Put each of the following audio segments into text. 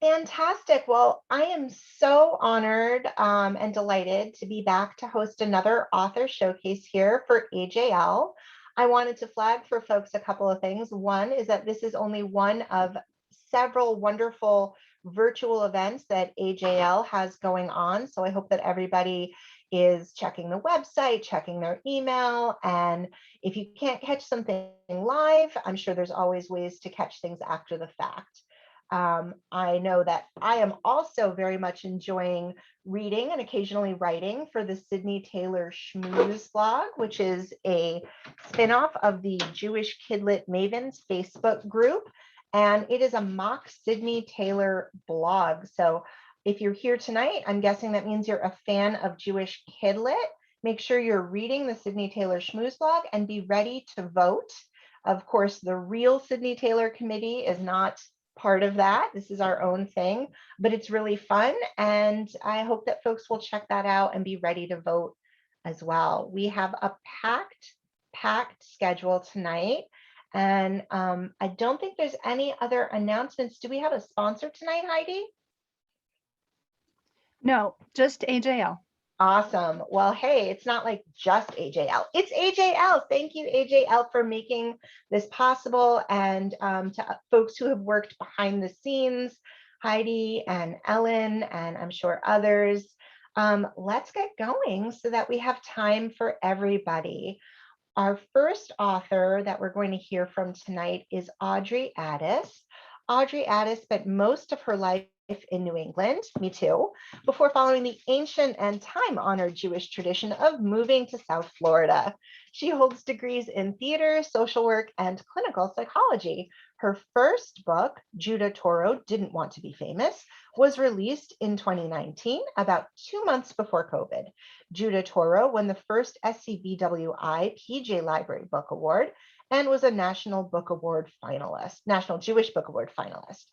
Fantastic. Well, I am so honored and delighted to be back to host another author showcase here for AJL. I wanted to flag for folks a couple of things. One is that this is only one of several wonderful virtual events that AJL has going on. So I hope that everybody is checking the website, checking their email. And if you can't catch something live, I'm sure there's always ways to catch things after the fact. I know that I am also very much enjoying reading and occasionally writing for the Sydney Taylor Schmooze blog, which is a spinoff of the Jewish Kidlit Mavens Facebook group. And it is a mock Sydney Taylor blog. So if you're here tonight, I'm guessing that means you're a fan of Jewish Kidlit. Make sure you're reading the Sydney Taylor Schmooze blog and be ready to vote. Of course, the real Sydney Taylor committee is not part of that. This is our own thing, but it's really fun. And I hope that folks will check that out and be ready to vote as well. We have a packed schedule tonight. And I don't think there's any other announcements. Do we have a sponsor tonight, Heidi? No, just AJL. Awesome. Well, hey, it's not like just AJL. It's AJL. Thank you, AJL, for making this possible. And to folks who have worked behind the scenes, Heidi and Ellen, and I'm sure others. Let's get going so that we have time for everybody. Our first author that we're going to hear from tonight is Audrey Addis. Audrey Addis spent most of her life in New England, me too, before following the ancient and time-honored Jewish tradition of moving to South Florida. She holds degrees in theater, social work, and clinical psychology. Her first book, Judah Toro Didn't Want to Be Famous, was released in 2019, about 2 months before COVID. Judah Toro won the first SCBWI PJ Library Book Award and was a National Book Award finalist, National Jewish Book Award finalist.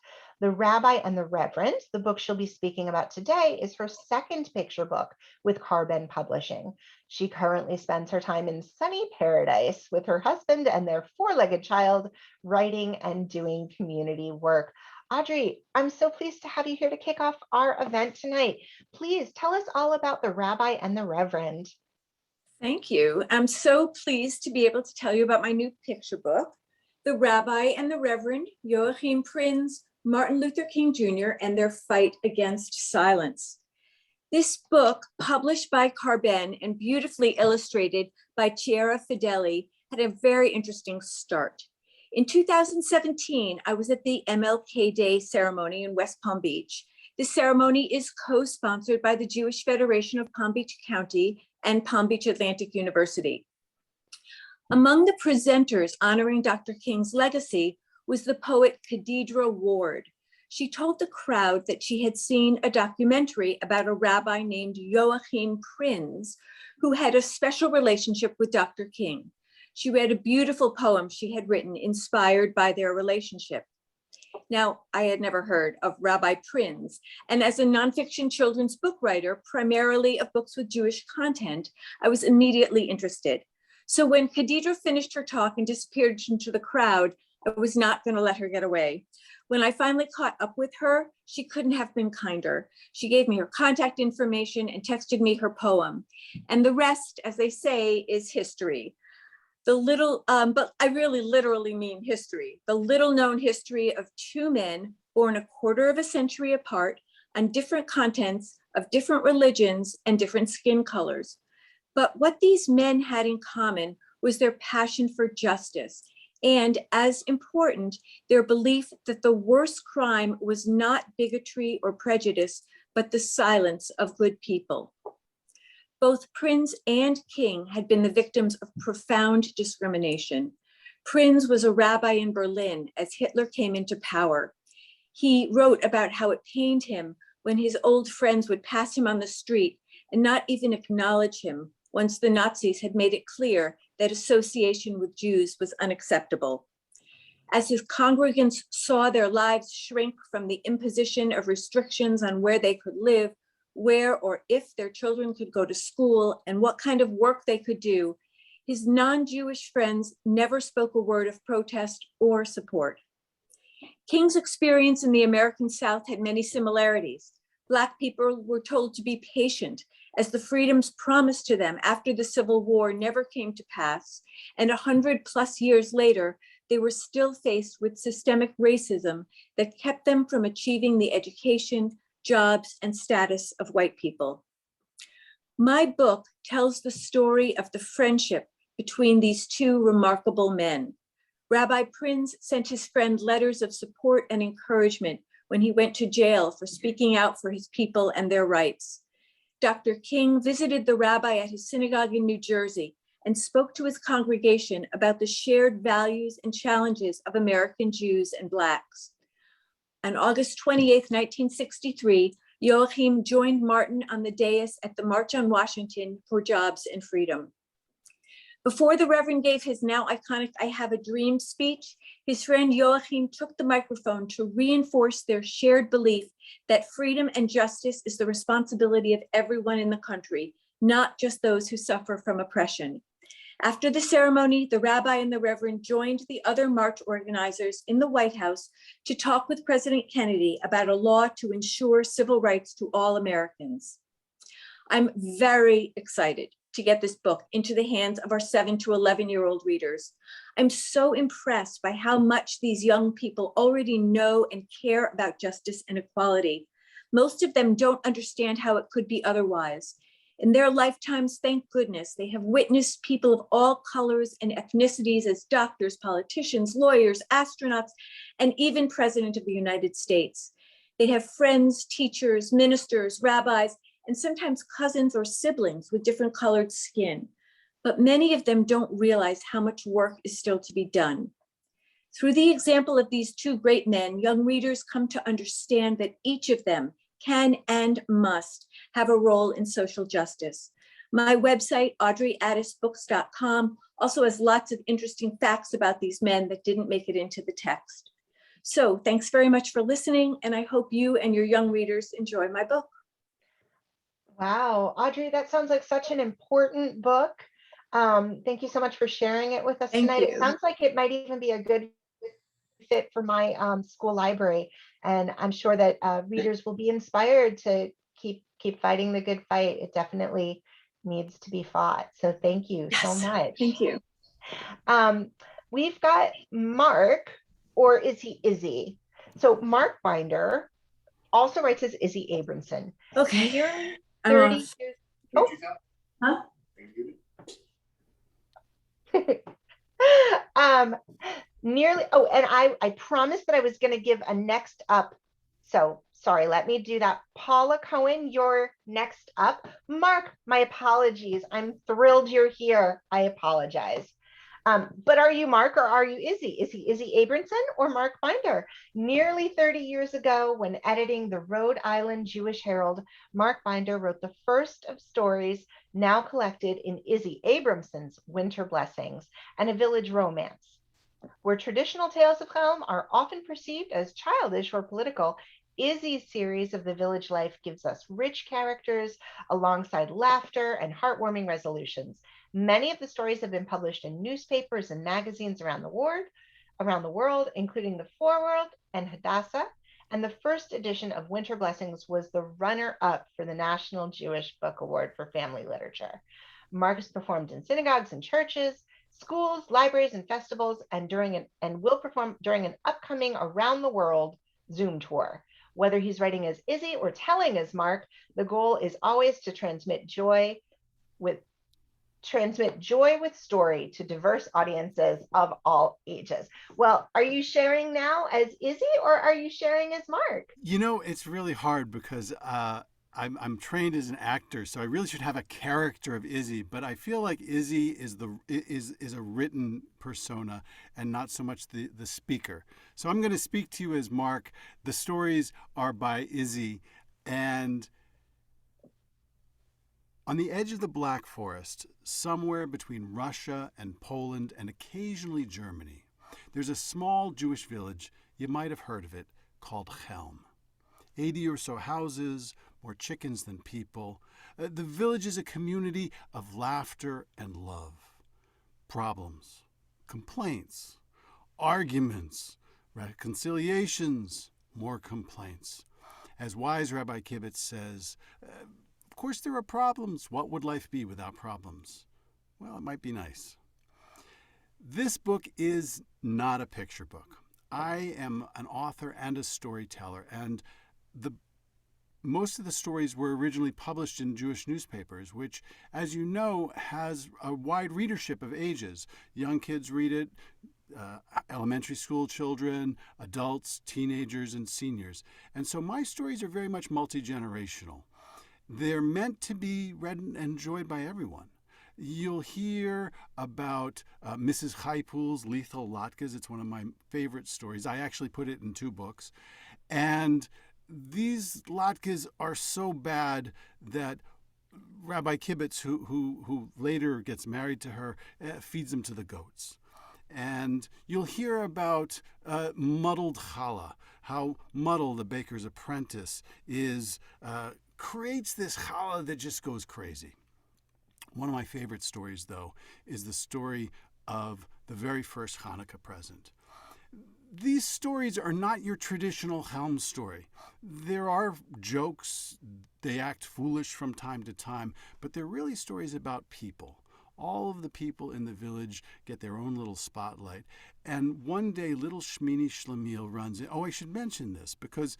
The Rabbi and the Reverend, the book she'll be speaking about today, is her second picture book with Carver Publishing. She currently spends her time in sunny paradise with her husband and their four-legged child, writing and doing community work. Audrey, I'm so pleased to have you here to kick off our event tonight. Please tell us all about the Rabbi and the Reverend. Thank you. I'm so pleased to be able to tell you about my new picture book, The Rabbi and the Reverend, Joachim, Prinz, Martin Luther King Jr. and Their Fight Against Silence. This book, published by Carver and beautifully illustrated by Chiara Fedeli, had a very interesting start. In 2017, I was at the MLK Day ceremony in West Palm Beach. The ceremony is co-sponsored by the Jewish Federation of Palm Beach County and Palm Beach Atlantic University. Among the presenters honoring Dr. King's legacy was the poet Khadidra Ward. She told the crowd that she had seen a documentary about a rabbi named Joachim Prinz, who had a special relationship with Dr. King. She read a beautiful poem she had written inspired by their relationship. Now, I had never heard of Rabbi Prinz, and as a nonfiction children's book writer, primarily of books with Jewish content, I was immediately interested. So when Khadidra finished her talk and disappeared into the crowd, I was not going to let her get away. When I finally caught up with her, she couldn't have been kinder. She gave me her contact information and texted me her poem. And the rest, as they say, is history. But I really literally mean history. The little known history of two men born a quarter of a century apart on different continents of different religions and different skin colors. But what these men had in common was their passion for justice. And as important, their belief that the worst crime was not bigotry or prejudice, but the silence of good people. Both Prinz and King had been the victims of profound discrimination. Prinz was a rabbi in Berlin as Hitler came into power. He wrote about how it pained him when his old friends would pass him on the street and not even acknowledge him once the Nazis had made it clear that association with Jews was unacceptable. As his congregants saw their lives shrink from the imposition of restrictions on where they could live, where or if their children could go to school, and what kind of work they could do, his non-Jewish friends never spoke a word of protest or support. King's experience in the American South had many similarities. Black people were told to be patient as the freedoms promised to them after the Civil War never came to pass, and 100+ years later, they were still faced with systemic racism that kept them from achieving the education, jobs, and status of white people. My book tells the story of the friendship between these two remarkable men. Rabbi Prinz sent his friend letters of support and encouragement when he went to jail for speaking out for his people and their rights. Dr. King visited the rabbi at his synagogue in New Jersey and spoke to his congregation about the shared values and challenges of American Jews and Blacks. On August 28, 1963, Joachim joined Martin on the dais at the March on Washington for Jobs and Freedom. Before the Reverend gave his now iconic I Have a Dream speech, his friend Joachim took the microphone to reinforce their shared belief that freedom and justice is the responsibility of everyone in the country, not just those who suffer from oppression. After the ceremony, the rabbi and the Reverend joined the other march organizers in the White House to talk with President Kennedy about a law to ensure civil rights to all Americans. I'm very excited to get this book into the hands of our 7 to 11-year-old readers. I'm so impressed by how much these young people already know and care about justice and equality. Most of them don't understand how it could be otherwise. In their lifetimes, thank goodness, they have witnessed people of all colors and ethnicities as doctors, politicians, lawyers, astronauts, and even President of the United States. They have friends, teachers, ministers, rabbis, and sometimes cousins or siblings with different colored skin. But many of them don't realize how much work is still to be done. Through the example of these two great men, young readers come to understand that each of them can and must have a role in social justice. My website, audreyaddisbooks.com, also has lots of interesting facts about these men that didn't make it into the text. So thanks very much for listening, and I hope you and your young readers enjoy my book. Wow, Audrey, that sounds like such an important book. Thank you so much for sharing it with us tonight. It sounds like it might even be a good fit for my school library, and I'm sure that readers will be inspired to keep fighting the good fight. It definitely needs to be fought. So thank you so much. Thank you. We've got Mark, or is he Izzy? So Mark Binder also writes as Izzy Abramson. Okay. Nearly 30 years. Oh. Huh? And I promised that I was going to give a next up. So sorry, let me do that. Paula Cohen, you're next up. Mark, my apologies. I'm thrilled you're here. I apologize. But are you Mark or are you Izzy? Is he Izzy Abramson or Mark Binder? Nearly 30 years ago, when editing the Rhode Island Jewish Herald, Mark Binder wrote the first of stories now collected in Izzy Abramson's Winter Blessings and A Village Romance. Where traditional tales of Chelm are often perceived as childish or political, Izzy's series of the village life gives us rich characters alongside laughter and heartwarming resolutions. Many of the stories have been published in newspapers and magazines around the world, including the Forward and Hadassah, and the first edition of Winter Blessings was the runner-up for the National Jewish Book Award for Family Literature. Mark has performed in synagogues and churches, schools, libraries, and festivals, and will perform during an upcoming Around the World Zoom tour. Whether he's writing as Izzy or telling as Mark, the goal is always to transmit joy with story to diverse audiences of all ages. Well, are you sharing now as Izzy or are you sharing as Mark? You know, it's really hard because I'm trained as an actor, so I really should have a character of Izzy, but I feel like Izzy is a written persona and not so much the speaker. So I'm going to speak to you as Mark. The stories are by Izzy, and on the edge of the Black Forest, somewhere between Russia and Poland and occasionally Germany, there's a small Jewish village, you might have heard of it, called Chelm. 80 or so houses, more chickens than people. The village is a community of laughter and love. Problems, complaints, arguments, reconciliations, more complaints. As wise Rabbi Kibitz says, of course there are problems. What would life be without problems? Well, it might be nice. This book is not a picture book. I am an author and a storyteller, and most of the stories were originally published in Jewish newspapers, which, as you know, has a wide readership of ages. Young kids read it, elementary school children, adults, teenagers, and seniors. And so my stories are very much multi-generational. They're meant to be read and enjoyed by everyone. You'll hear about Mrs. Highpool's Lethal Latkes. It's one of my favorite stories. I actually put it in 2 books. And these latkes are so bad that Rabbi Kibitz, who later gets married to her, feeds them to the goats. And you'll hear about muddled challah, how Muddle, the baker's apprentice, creates this challah that just goes crazy. One of my favorite stories, though, is the story of the very first Hanukkah present. These stories are not your traditional Helm story. There are jokes, they act foolish from time to time, but they're really stories about people. All of the people in the village get their own little spotlight. And one day, little Shmini Shlemiel runs in. Oh, I should mention this, because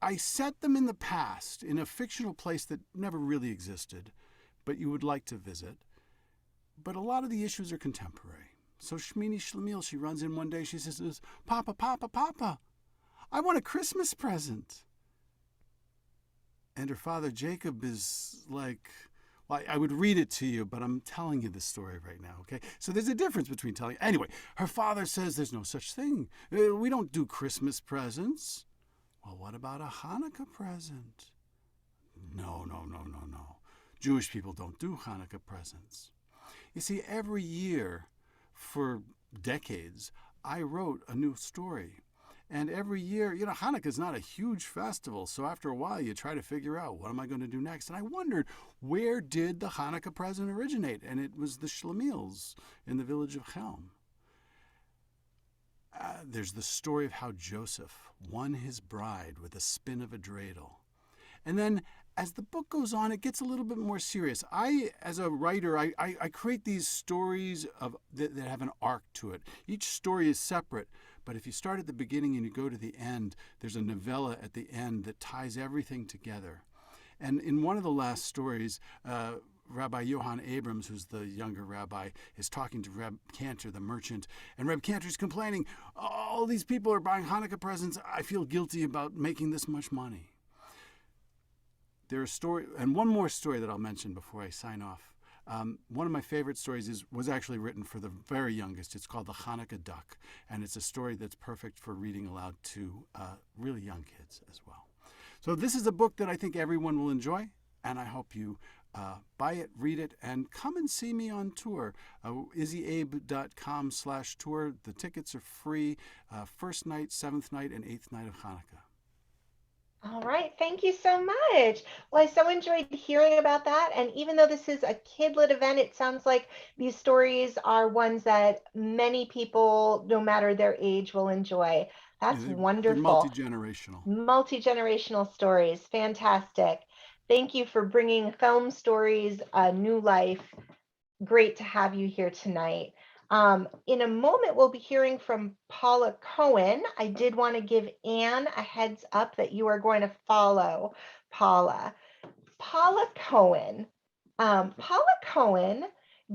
I set them in the past, in a fictional place that never really existed, but you would like to visit. But a lot of the issues are contemporary. So Shmini Shlemiel, she runs in one day, she says, "Papa, Papa, Papa, I want a Christmas present." And her father, Jacob, is like, well, I would read it to you, but I'm telling you this story right now, okay? So there's a difference between telling. Anyway, her father says there's no such thing. We don't do Christmas presents. Well, what about a Hanukkah present? No. Jewish people don't do Hanukkah presents. You see, every year for decades, I wrote a new story. And every year, Hanukkah is not a huge festival, so after a while you try to figure out, what am I going to do next? And I wondered, where did the Hanukkah present originate? And it was the Shlemiels in the village of Chelm. There's the story of how Joseph won his bride with a spin of a dreidel. And then, as the book goes on, it gets a little bit more serious. As a writer, I create these stories that have an arc to it. Each story is separate, but if you start at the beginning and you go to the end, there's a novella at the end that ties everything together. And in one of the last stories, Rabbi Johann Abrams, who's the younger rabbi, is talking to Reb Cantor, the merchant, and Reb Cantor's complaining, all these people are buying Hanukkah presents. I feel guilty about making this much money. There's a story, and one more story that I'll mention before I sign off. One of my favorite stories was actually written for the very youngest. It's called The Hanukkah Duck, and it's a story that's perfect for reading aloud to really young kids as well. So this is a book that I think everyone will enjoy, and I hope you buy it, read it, and come and see me on tour. izzyabe.com/tour. The tickets are free, first night, 7th night, and 8th night of Hanukkah. All right, thank you so much. Well, I so enjoyed hearing about that. And even though this is a kid-lit event, it sounds like these stories are ones that many people, no matter their age, will enjoy. That's wonderful. They're multi-generational. Multi-generational stories, fantastic. Thank you for bringing film stories a new life. Great to have you here tonight. In a moment, we'll be hearing from Paula Cohen. I did want to give Anne a heads up that you are going to follow Paula. Paula Cohen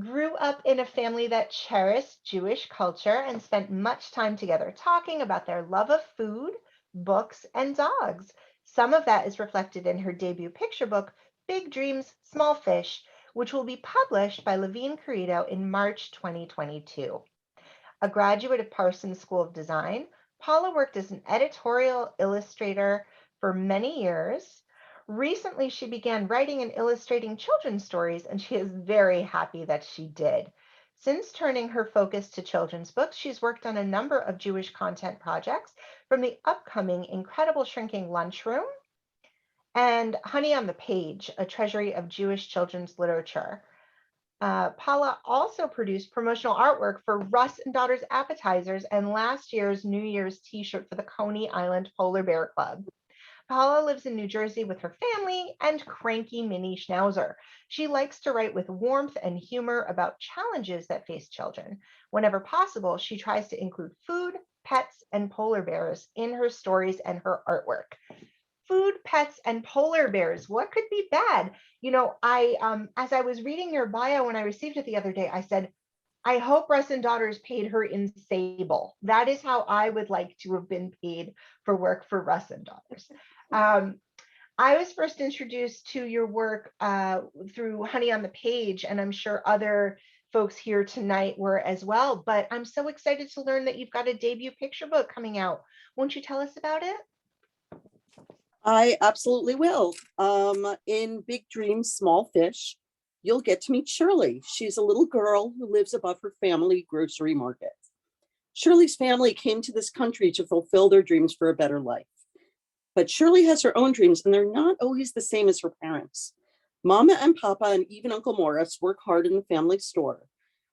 grew up in a family that cherished Jewish culture and spent much time together talking about their love of food, books, and dogs. Some of that is reflected in her debut picture book, Big Dreams, Small Fish, which will be published by Levine Corrido in March 2022. A graduate of Parsons School of Design, Paula worked as an editorial illustrator for many years. Recently, she began writing and illustrating children's stories, and she is very happy that she did. Since turning her focus to children's books, she's worked on a number of Jewish content projects, from the upcoming Incredible Shrinking Lunchroom and Honey on the Page, a treasury of Jewish children's literature. Paula also produced promotional artwork for Russ and Daughters appetizers and last year's New Year's t-shirt for the Coney Island Polar Bear Club. Paula lives in New Jersey with her family and cranky mini schnauzer. She likes to write with warmth and humor about challenges that face children. Whenever possible, she tries to include food, pets, and polar bears in her stories and her artwork. Food, pets, and polar bears. What could be bad? You know, as I was reading your bio when I received it the other day, I said, I hope Russ and Daughters paid her in sable. That is how I would like to have been paid for work for Russ and Daughters. I was first introduced to your work through Honey on the Page, and I'm sure other folks here tonight were as well. But I'm so excited to learn that you've got a debut picture book coming out. Won't you tell us about it? I absolutely will. In Big Dreams, Small Fish, you'll get to meet Shirley. She's a little girl who lives above her family grocery market. Shirley's family came to this country to fulfill their dreams for a better life. But Shirley has her own dreams, and they're not always the same as her parents. Mama and Papa and even Uncle Morris work hard in the family store,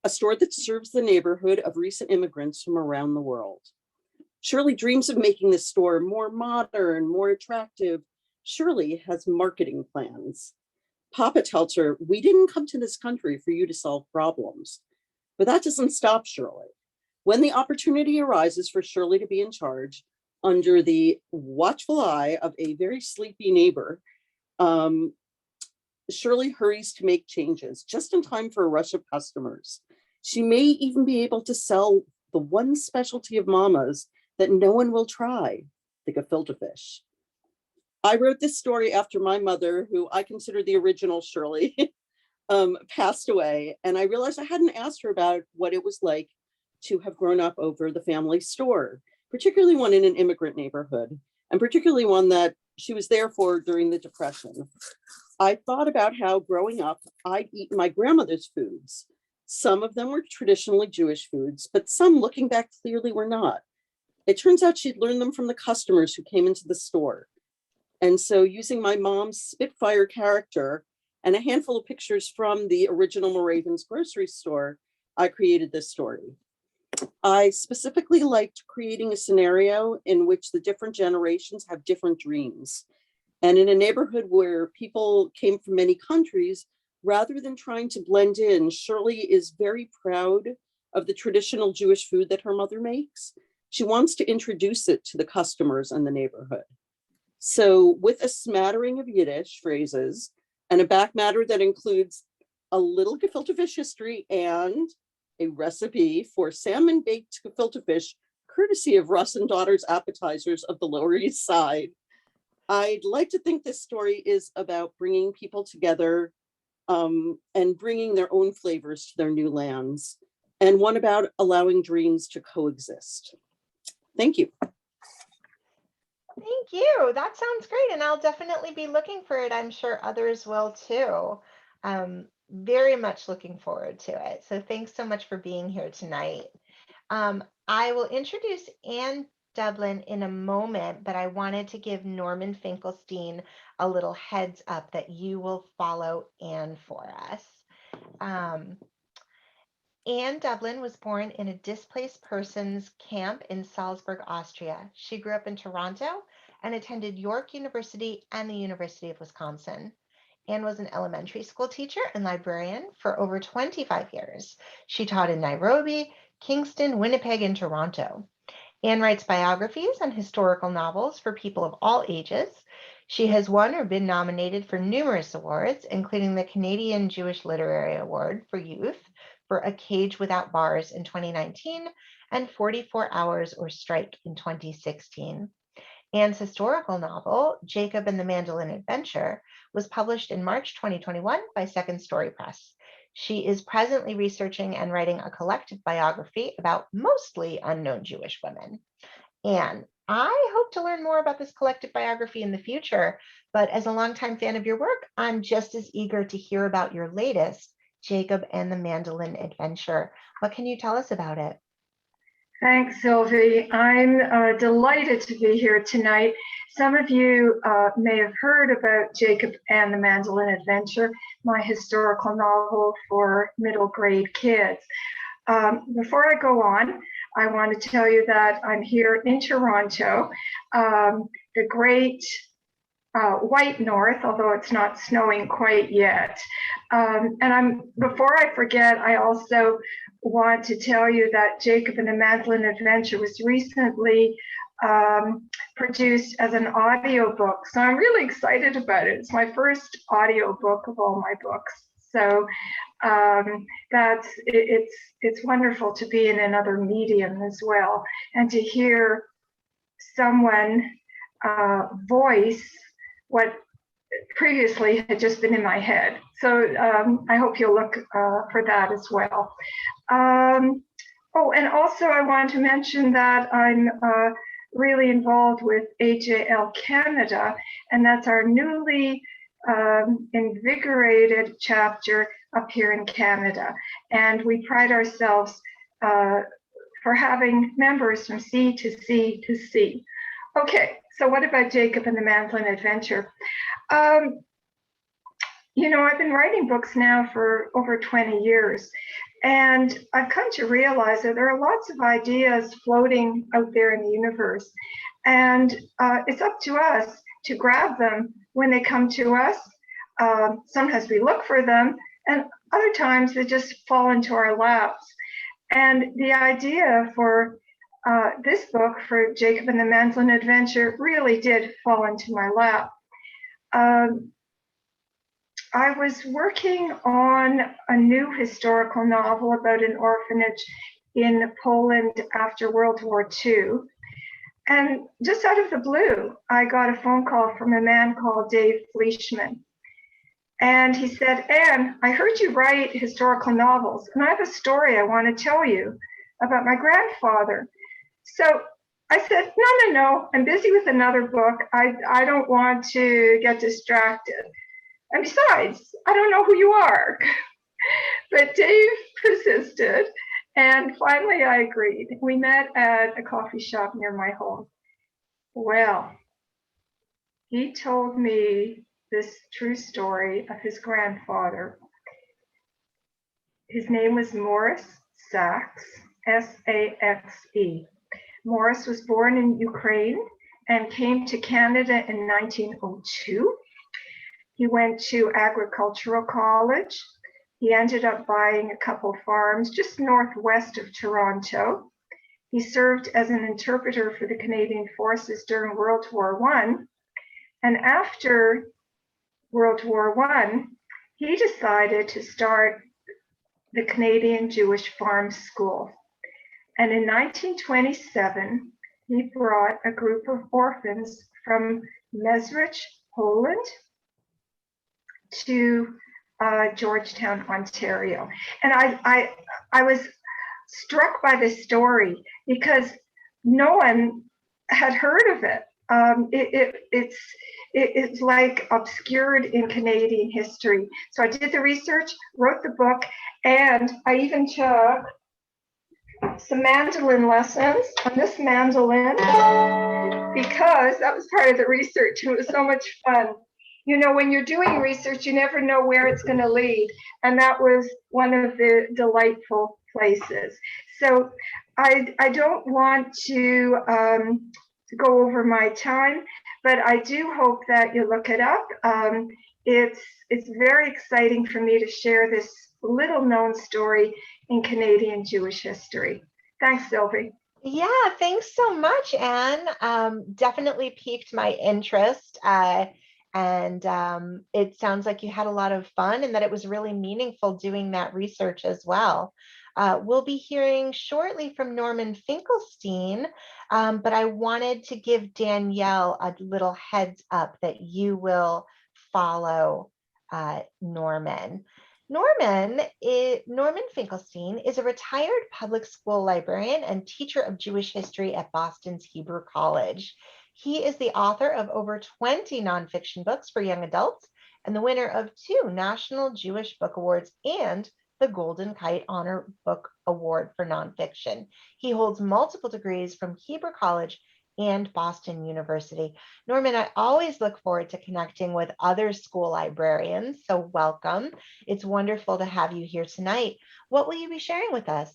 a store that serves the neighborhood of recent immigrants from around the world. Shirley dreams of making this store more modern, more attractive. Shirley has marketing plans. Papa tells her, we didn't come to this country for you to solve problems. But that doesn't stop Shirley. When the opportunity arises for Shirley to be in charge, under the watchful eye of a very sleepy neighbor, Shirley hurries to make changes just in time for a rush of customers. She may even be able to sell the one specialty of Mama's that no one will try, the gefilte fish. I wrote this story after my mother, who I consider the original Shirley, passed away. And I realized I hadn't asked her about what it was like to have grown up over the family store, particularly one in an immigrant neighborhood, and particularly one that she was there for during the Depression. I thought about how growing up, I'd eaten my grandmother's foods. Some of them were traditionally Jewish foods, but some, looking back, clearly were not. It turns out she'd learned them from the customers who came into the store. And so using my mom's Spitfire character and a handful of pictures from the original Moravian's grocery store, I created this story. I specifically liked creating a scenario in which the different generations have different dreams. And in a neighborhood where people came from many countries, rather than trying to blend in, Shirley is very proud of the traditional Jewish food that her mother makes. She wants to introduce it to the customers in the neighborhood. So with a smattering of Yiddish phrases and a back matter that includes a little gefilte fish history and a recipe for salmon baked gefilte fish, courtesy of Russ and Daughters appetizers of the Lower East Side, I'd like to think this story is about bringing people together and bringing their own flavors to their new lands, and one about allowing dreams to coexist. Thank you. Thank you. That sounds great. And I'll definitely be looking for it. I'm sure others will too. Very much looking forward to it. So thanks so much for being here tonight. I will introduce Anne Dublin in a moment, but I wanted to give Norman Finkelstein a little heads up that you will follow Anne for us. Anne Dublin was born in a displaced persons camp in Salzburg, Austria. She grew up in Toronto and attended York University and the University of Wisconsin. Anne was an elementary school teacher and librarian for over 25 years. She taught in Nairobi, Kingston, Winnipeg, and Toronto. Anne writes biographies and historical novels for people of all ages. She has won or been nominated for numerous awards, including the Canadian Jewish Literary Award for Youth for A Cage Without Bars in 2019 and 44 Hours or Strike in 2016. Anne's historical novel, Jacob and the Mandolin Adventure, was published in March 2021 by Second Story Press. She is presently researching and writing a collective biography about mostly unknown Jewish women. Anne, I hope to learn more about this collective biography in the future, but as a longtime fan of your work, I'm just as eager to hear about your latest, Jacob and the Mandolin Adventure. What can you tell us about it? Thanks, Sylvie. I'm delighted to be here tonight. Some of you may have heard about Jacob and the Mandolin Adventure. my historical novel for middle grade kids. Before I go on, I want to tell you that I'm here in Toronto, the great white north, although it's not snowing quite yet. Before I forget, I also want to tell you that Jacob and the Mandolin Adventure was recently produced as an audiobook. So I'm really excited about it. It's my first audiobook of all my books. So it's wonderful to be in another medium as well, and to hear someone voice what previously had just been in my head. So I hope you'll look for that as well. Oh, and also I want to mention that I'm really involved with AJL Canada, and that's our newly invigorated chapter up here in Canada. And we pride ourselves for having members from sea to sea to sea. Okay, so what about Jacob and the Mandolin Adventure? You know, I've been writing books now for over 20 years, and I've come to realize that there are lots of ideas floating out there in the universe, and it's up to us to grab them when they come to us. Sometimes we look for them, and other times they just fall into our laps. And the idea for this book, for Jacob and the Mandolin Adventure, really did fall into my lap. I was working on a new historical novel about an orphanage in Poland after World War II. And just out of the blue, I got a phone call from a man called Dave Fleischman. And he said, "Anne, I heard you write historical novels, and I have a story I want to tell you about my grandfather." So I said, no, I'm busy with another book. I don't want to get distracted. And besides, I don't know who you are. But Dave persisted, and finally I agreed. We met at a coffee shop near my home. Well, he told me this true story of his grandfather. His name was Morris Saxe, S-A-X-E. Morris was born in Ukraine and came to Canada in 1902. He went to agricultural college. He ended up buying a couple farms just northwest of Toronto. He served as an interpreter for the Canadian Forces during World War I. And after World War I, he decided to start the Canadian Jewish Farm School. And in 1927, he brought a group of orphans from Mesrich, Poland, to Georgetown, Ontario. And I was struck by this story because no one had heard of it. It's like obscured in Canadian history. So I did the research, wrote the book, and I even took some mandolin lessons on this mandolin because that was part of the research. It was so much fun. You know, when you're doing research, you never know where it's going to lead. And that was one of the delightful places. So I don't want to go over my time, but I do hope that you look it up. It's very exciting for me to share this little known story in Canadian Jewish history. Thanks, Sylvie. Yeah, thanks so much, Anne. Definitely piqued my interest. And it sounds like you had a lot of fun and that it was really meaningful doing that research as well. We'll be hearing shortly from Norman Finkelstein, but I wanted to give Danielle a little heads up that you will follow Norman. Norman Finkelstein is a retired public school librarian and teacher of Jewish history at Boston's Hebrew College. He is the author of over 20 nonfiction books for young adults and the winner of 2 National Jewish Book Awards and the Golden Kite Honor Book Award for nonfiction. He holds multiple degrees from Hebrew College and Boston University. Norman, I always look forward to connecting with other school librarians, so welcome. It's wonderful to have you here tonight. What will you be sharing with us?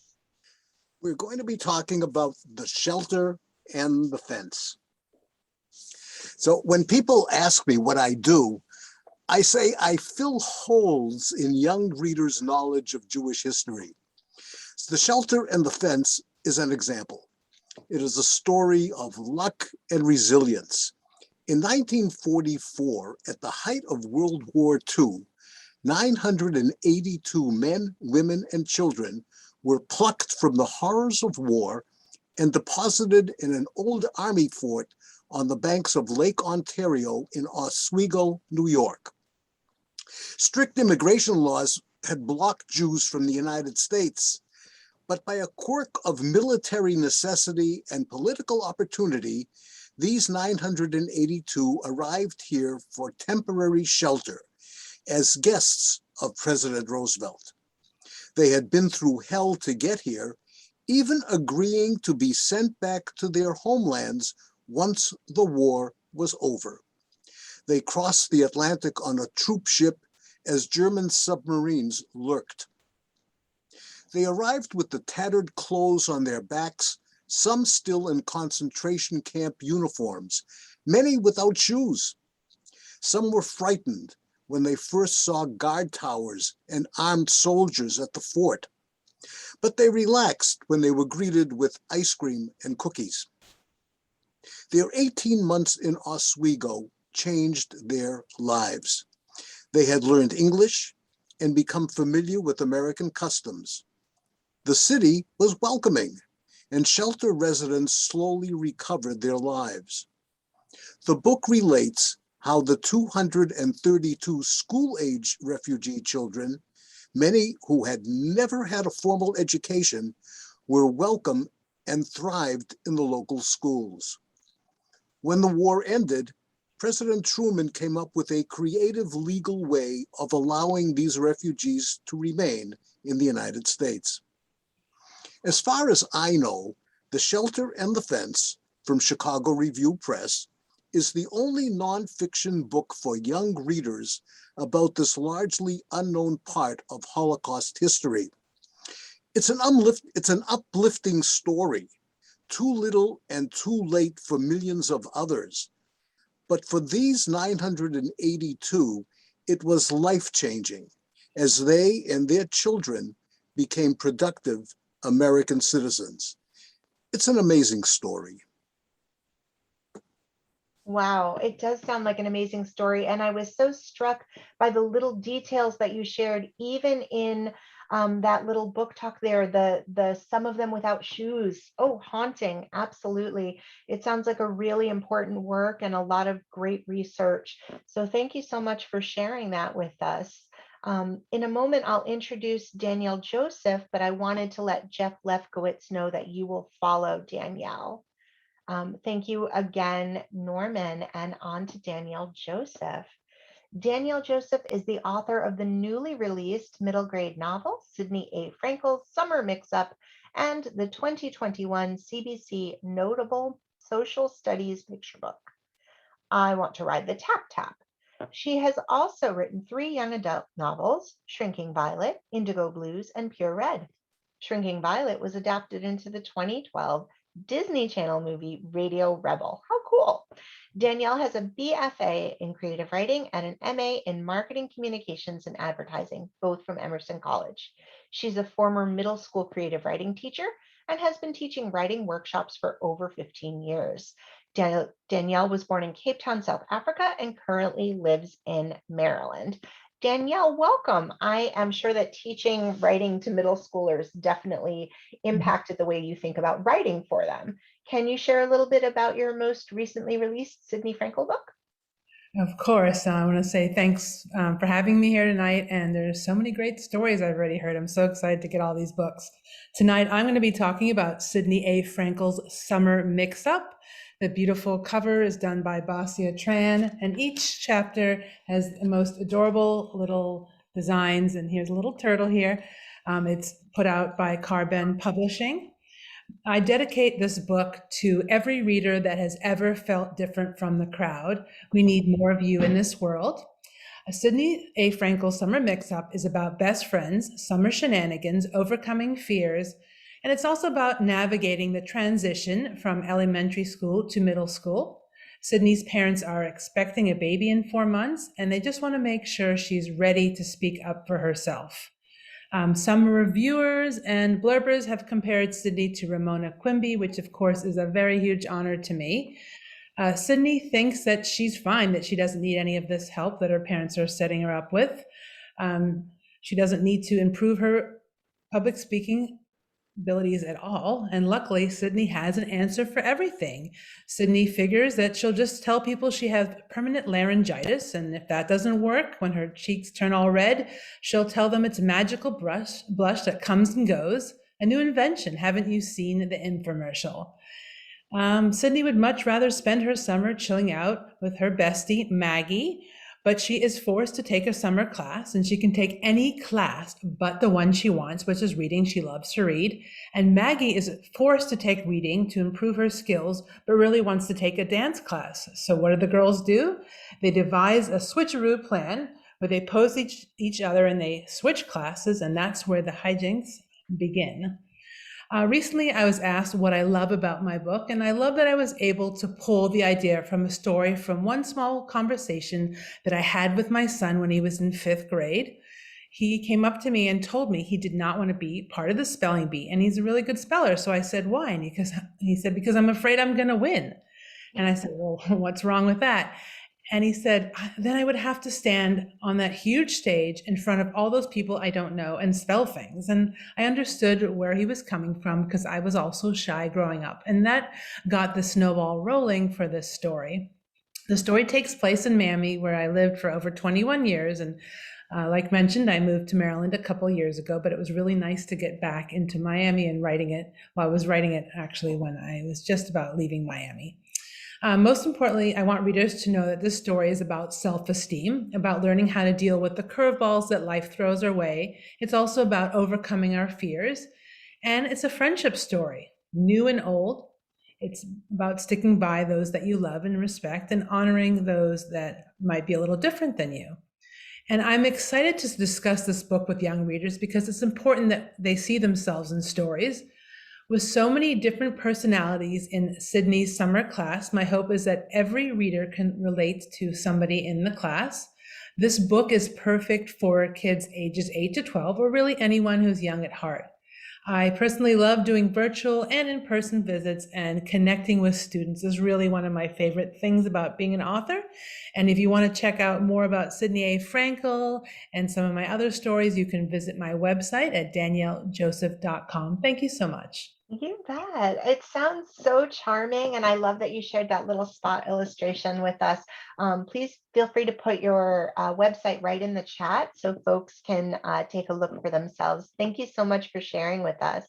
We're going to be talking about the shelter and the fence. So when people ask me what I do, I say I fill holes in young readers' knowledge of Jewish history. The shelter and the fence is an example. It is a story of luck and resilience. In 1944, at the height of World War II, 982 men, women, and children were plucked from the horrors of war and deposited in an old army fort on the banks of Lake Ontario in Oswego, New York. Strict immigration laws had blocked Jews from the United States, but by a quirk of military necessity and political opportunity, these 982 arrived here for temporary shelter as guests of President Roosevelt. They had been through hell to get here, even agreeing to be sent back to their homelands once the war was over. They crossed the Atlantic on a troop ship as German submarines lurked. They arrived with the tattered clothes on their backs, some still in concentration camp uniforms, many without shoes. Some were frightened when they first saw guard towers and armed soldiers at the fort, but they relaxed when they were greeted with ice cream and cookies. Their 18 months in Oswego changed their lives. They had learned English and become familiar with American customs. The city was welcoming, and shelter residents slowly recovered their lives. The book relates how the 232 school-age refugee children, many who had never had a formal education, were welcome and thrived in the local schools. When the war ended, President Truman came up with a creative legal way of allowing these refugees to remain in the United States. As far as I know, The Shelter and the Fence from Chicago Review Press is the only nonfiction book for young readers about this largely unknown part of Holocaust history. It's an uplifting story, too little and too late for millions of others. But for these 982, it was life-changing as they and their children became productive American citizens. It's an amazing story. Wow, it does sound like an amazing story. And I was so struck by the little details that you shared, even in that little book talk there, the some of them without shoes. Oh, haunting, absolutely. It sounds like a really important work and a lot of great research. So thank you so much for sharing that with us. In a moment, I'll introduce Danielle Joseph, but I wanted to let Jeff Lefkowitz know that you will follow Danielle. Thank you again, Norman, and on to Danielle Joseph. Danielle Joseph is the author of the newly released middle grade novel, Sidney A. Frankel's Summer Mix-Up, and the 2021 CBC Notable Social Studies Picture Book, I Want to Ride the Tap Tap. She has also written 3 young adult novels, Shrinking Violet, Indigo Blues, and Pure Red. Shrinking Violet was adapted into the 2012 Disney Channel movie Radio Rebel. How cool. Danielle has a BFA in creative writing and an MA in marketing communications and advertising, both from Emerson College. She's a former middle school creative writing teacher and has been teaching writing workshops for over 15 years. Danielle was born in Cape Town, South Africa, and currently lives in Maryland. Danielle, welcome. I am sure that teaching writing to middle schoolers definitely impacted the way you think about writing for them. Can you share a little bit about your most recently released Sidney Frankel book? Of course. I want to say thanks for having me here tonight. And there's so many great stories I've already heard. I'm so excited to get all these books. Tonight, I'm going to be talking about Sidney A. Frankel's Summer Mix-Up. The beautiful cover is done by Basia Tran, and each chapter has the most adorable little designs. And here's a little turtle here. It's put out by Carben Publishing. I dedicate this book to every reader that has ever felt different from the crowd. We need more of you in this world. Sidney A. Frankel's Summer Mix-Up is about best friends, summer shenanigans, overcoming fears, and it's also about navigating the transition from elementary school to middle school. Sidney's parents are expecting a baby in 4 months, and they just want to make sure she's ready to speak up for herself. Some reviewers and blurbers have compared Sidney to Ramona Quimby, which of course is a very huge honor to me. Sidney thinks that she's fine, that she doesn't need any of this help that her parents are setting her up with. She doesn't need to improve her public speaking abilities at all. And luckily, Sidney has an answer for everything. Sidney figures that she'll just tell people she has permanent laryngitis. And if that doesn't work, when her cheeks turn all red, she'll tell them it's a magical blush that comes and goes. A new invention. Haven't you seen the infomercial? Sidney would much rather spend her summer chilling out with her bestie, Maggie, but she is forced to take a summer class, and she can take any class but the one she wants, which is reading. She loves to read. And Maggie is forced to take reading to improve her skills, but really wants to take a dance class. So what do the girls do? They devise a switcheroo plan where they pose each other and they switch classes, and that's where the hijinks begin. Recently, I was asked what I love about my book, and I love that I was able to pull the idea from a story from one small conversation that I had with my son when he was in 5th grade. He came up to me and told me he did not want to be part of the spelling bee, and he's a really good speller. So I said, why? And he said, because I'm afraid I'm going to win. And I said, well, what's wrong with that? And he said, then I would have to stand on that huge stage in front of all those people I don't know and spell things. And I understood where he was coming from because I was also shy growing up. And that got the snowball rolling for this story. The story takes place in Miami, where I lived for over 21 years. And like mentioned, I moved to Maryland a couple of years ago, but it was really nice to get back into Miami and writing it. Well, I was writing it actually when I was just about leaving Miami. Most importantly, I want readers to know that this story is about self-esteem, about learning how to deal with the curveballs that life throws our way. It's also about overcoming our fears. And it's a friendship story, new and old. It's about sticking by those that you love and respect and honoring those that might be a little different than you. And I'm excited to discuss this book with young readers because it's important that they see themselves in stories. With so many different personalities in Sidney's summer class, my hope is that every reader can relate to somebody in the class. This book is perfect for kids ages 8 to 12, or really anyone who's young at heart. I personally love doing virtual and in-person visits, and connecting with students is really one of my favorite things about being an author. And if you want to check out more about Sidney A. Frankel and some of my other stories, you can visit my website at daniellejoseph.com. Thank you so much. You bet. It sounds so charming, and I love that you shared that little spot illustration with us. Please feel free to put your website right in the chat so folks can take a look for themselves. Thank you so much for sharing with us.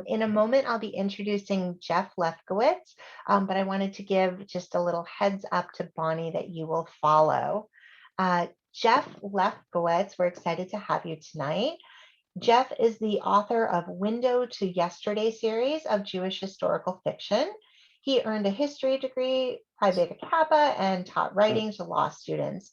In a moment, I'll be introducing Jeff Lefkowitz, but I wanted to give just a little heads up to Bonnie that you will follow. Jeff Lefkowitz, we're excited to have you tonight. Jeff is the author of Window to Yesterday series of Jewish historical fiction. He earned a history degree, Pi Beta Kappa, and taught writing to law students.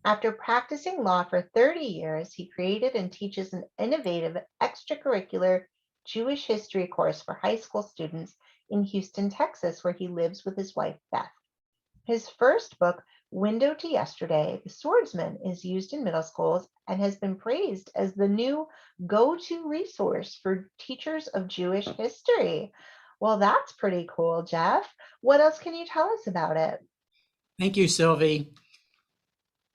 After practicing law for 30 years, he created and teaches an innovative extracurricular Jewish history course for high school students in Houston, Texas, where he lives with his wife, Beth. His first book, Window to Yesterday, The Swordsman, is used in middle schools and has been praised as the new go-to resource for teachers of Jewish history. Well, that's pretty cool, Jeff. What else can you tell us about it? Thank you, Sylvie.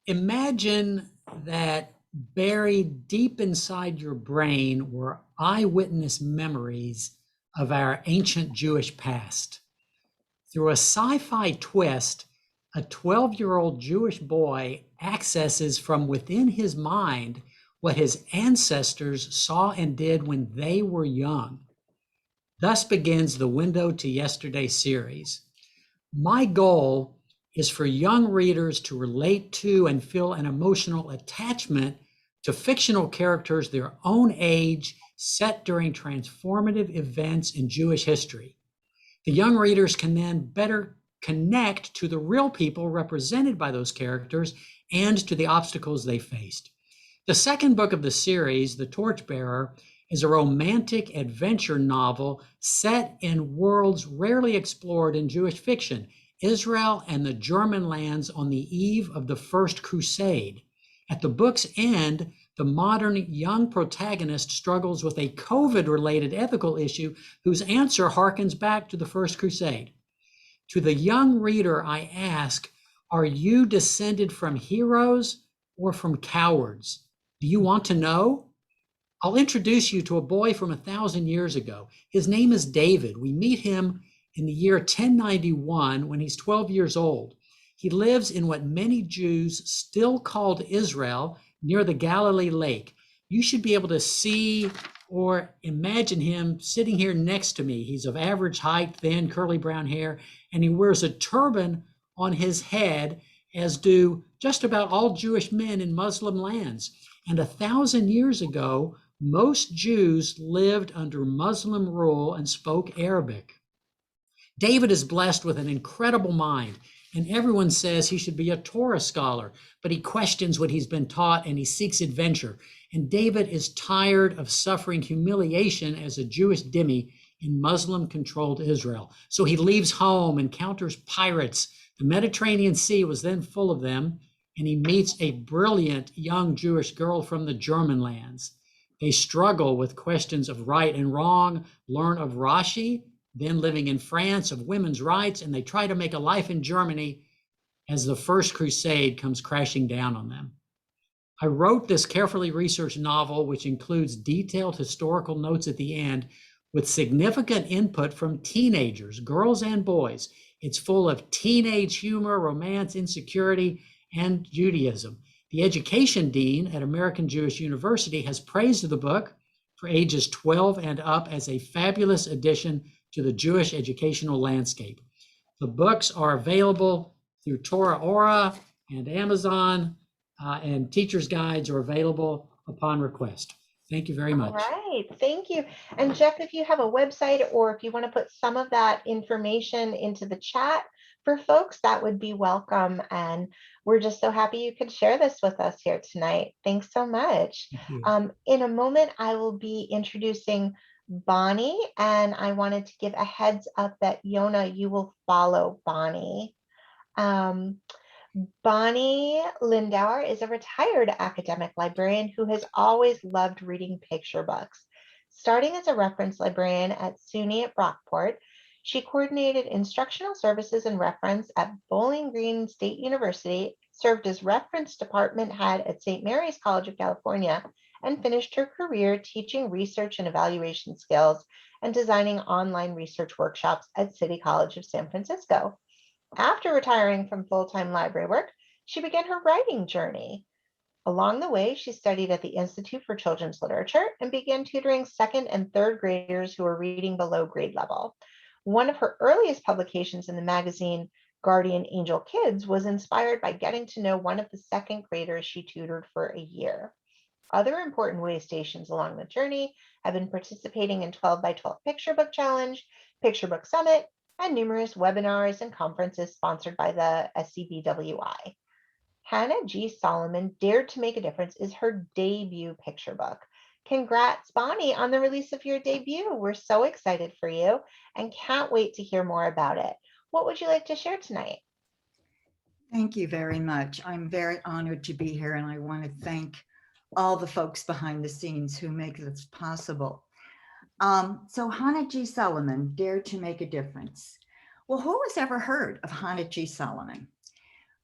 Imagine that buried deep inside your brain were eyewitness memories of our ancient Jewish past. Through a sci-fi twist, a 12-year-old Jewish boy accesses from within his mind what his ancestors saw and did when they were young. Thus begins the Window to Yesterday series. My goal is for young readers to relate to and feel an emotional attachment to fictional characters their own age set during transformative events in Jewish history. The young readers can then better connect to the real people represented by those characters and to the obstacles they faced. The second book of the series, The Torchbearer, is a romantic adventure novel set in worlds rarely explored in Jewish fiction, Israel and the German lands on the eve of the First Crusade. At the book's end, the modern young protagonist struggles with a COVID-related ethical issue whose answer harkens back to the First Crusade. To the young reader, I ask, are you descended from heroes or from cowards? Do you want to know? I'll introduce you to a boy from 1,000 years ago. His name is David. We meet him in the year 1091 when he's 12 years old. He lives in what many Jews still called Israel, near the Galilee Lake. You should be able to see or imagine him sitting here next to me. He's of average height, thin, curly brown hair, and he wears a turban on his head, as do just about all Jewish men in Muslim lands. And 1,000 years ago, most Jews lived under Muslim rule and spoke Arabic. David is blessed with an incredible mind, and everyone says he should be a Torah scholar, but he questions what he's been taught and he seeks adventure. And David is tired of suffering humiliation as a Jewish dhimmi in Muslim-controlled Israel. So he leaves home, encounters pirates. The Mediterranean Sea was then full of them, and he meets a brilliant young Jewish girl from the German lands. They struggle with questions of right and wrong, learn of Rashi, then living in France, of women's rights, and they try to make a life in Germany as the First Crusade comes crashing down on them. I wrote this carefully researched novel, which includes detailed historical notes at the end, with significant input from teenagers, girls and boys. It's full of teenage humor, romance, insecurity, and Judaism. The education dean at American Jewish University has praised the book for ages 12 and up as a fabulous addition to the Jewish educational landscape. The books are available through Torah Aura and Amazon, and teachers' guides are available upon request. Thank you very much. All right, thank you. And Jeff, if you have a website or if you want to put some of that information into the chat for folks, that would be welcome. And we're just so happy you could share this with us here tonight. Thanks so much. In a moment, I will be introducing Bonnie, and I wanted to give a heads up that Yona, you will follow Bonnie. Bonnie Lindauer is a retired academic librarian who has always loved reading picture books. Starting as a reference librarian at SUNY at Brockport, she coordinated instructional services and reference at Bowling Green State University, served as reference department head at St. Mary's College of California, and finished her career teaching research and evaluation skills and designing online research workshops at City College of San Francisco. After retiring from full-time library work, she began her writing journey. Along the way, she studied at the Institute for Children's Literature and began tutoring second and third graders who were reading below grade level. One of her earliest publications in the magazine Guardian Angel Kids was inspired by getting to know one of the second graders she tutored for a year. Other important way stations along the journey have been participating in 12 by 12 Picture Book Challenge, Picture Book Summit, and numerous webinars and conferences sponsored by the SCBWI. Hannah G. Solomon, Dared to Make a Difference is her debut picture book. Congrats, Bonnie, on the release of your debut. We're so excited for you and can't wait to hear more about it. What would you like to share tonight? Thank you very much. I'm very honored to be here, and I want to thank all the folks behind the scenes who make this possible. So Hannah G. Solomon, Dared to Make a Difference. Well, who has ever heard of Hannah G. Solomon?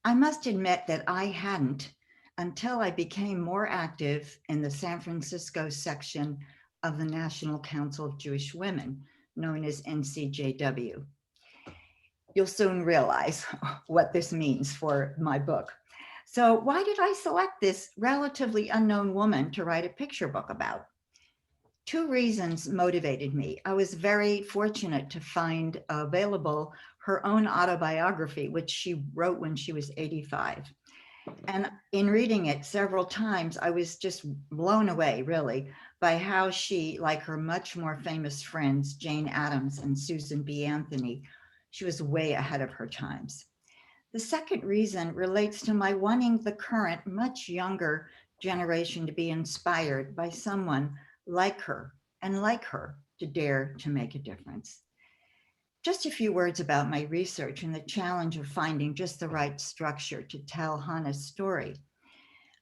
I must admit that I hadn't until I became more active in the San Francisco section of the National Council of Jewish Women, known as NCJW. You'll soon realize what this means for my book. So why did I select this relatively unknown woman to write a picture book about? Two reasons motivated me. I was very fortunate to find available her own autobiography, which she wrote when she was 85. And in reading it several times, I was just blown away, really, by how she, like her much more famous friends, Jane Addams and Susan B. Anthony, she was way ahead of her times. The second reason relates to my wanting the current, much younger generation to be inspired by someone like her and like her to dare to make a difference. Just a few words about my research and the challenge of finding just the right structure to tell Hannah's story.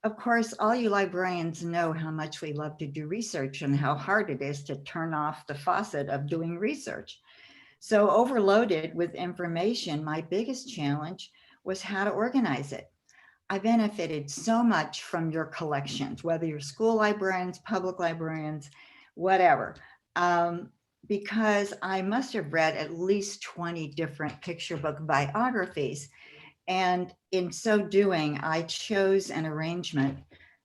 Of course, all you librarians know how much we love to do research and how hard it is to turn off the faucet of doing research. So overloaded with information, my biggest challenge was how to organize it. I benefited so much from your collections, whether you're school librarians, public librarians, whatever. Because I must have read at least 20 different picture book biographies. And in so doing, I chose an arrangement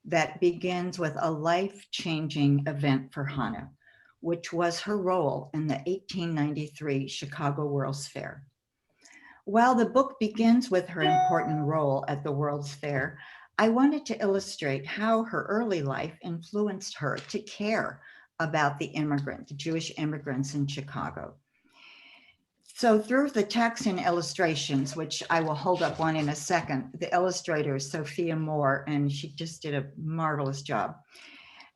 that begins with a life-changing event for Hannah, which was her role in the 1893 Chicago World's Fair. While the book begins with her important role at the World's Fair, I wanted to illustrate how her early life influenced her to care about the Jewish immigrants in Chicago. So through the text and illustrations, which I will hold up one in a second, the illustrator is Sophia Moore, and she just did a marvelous job.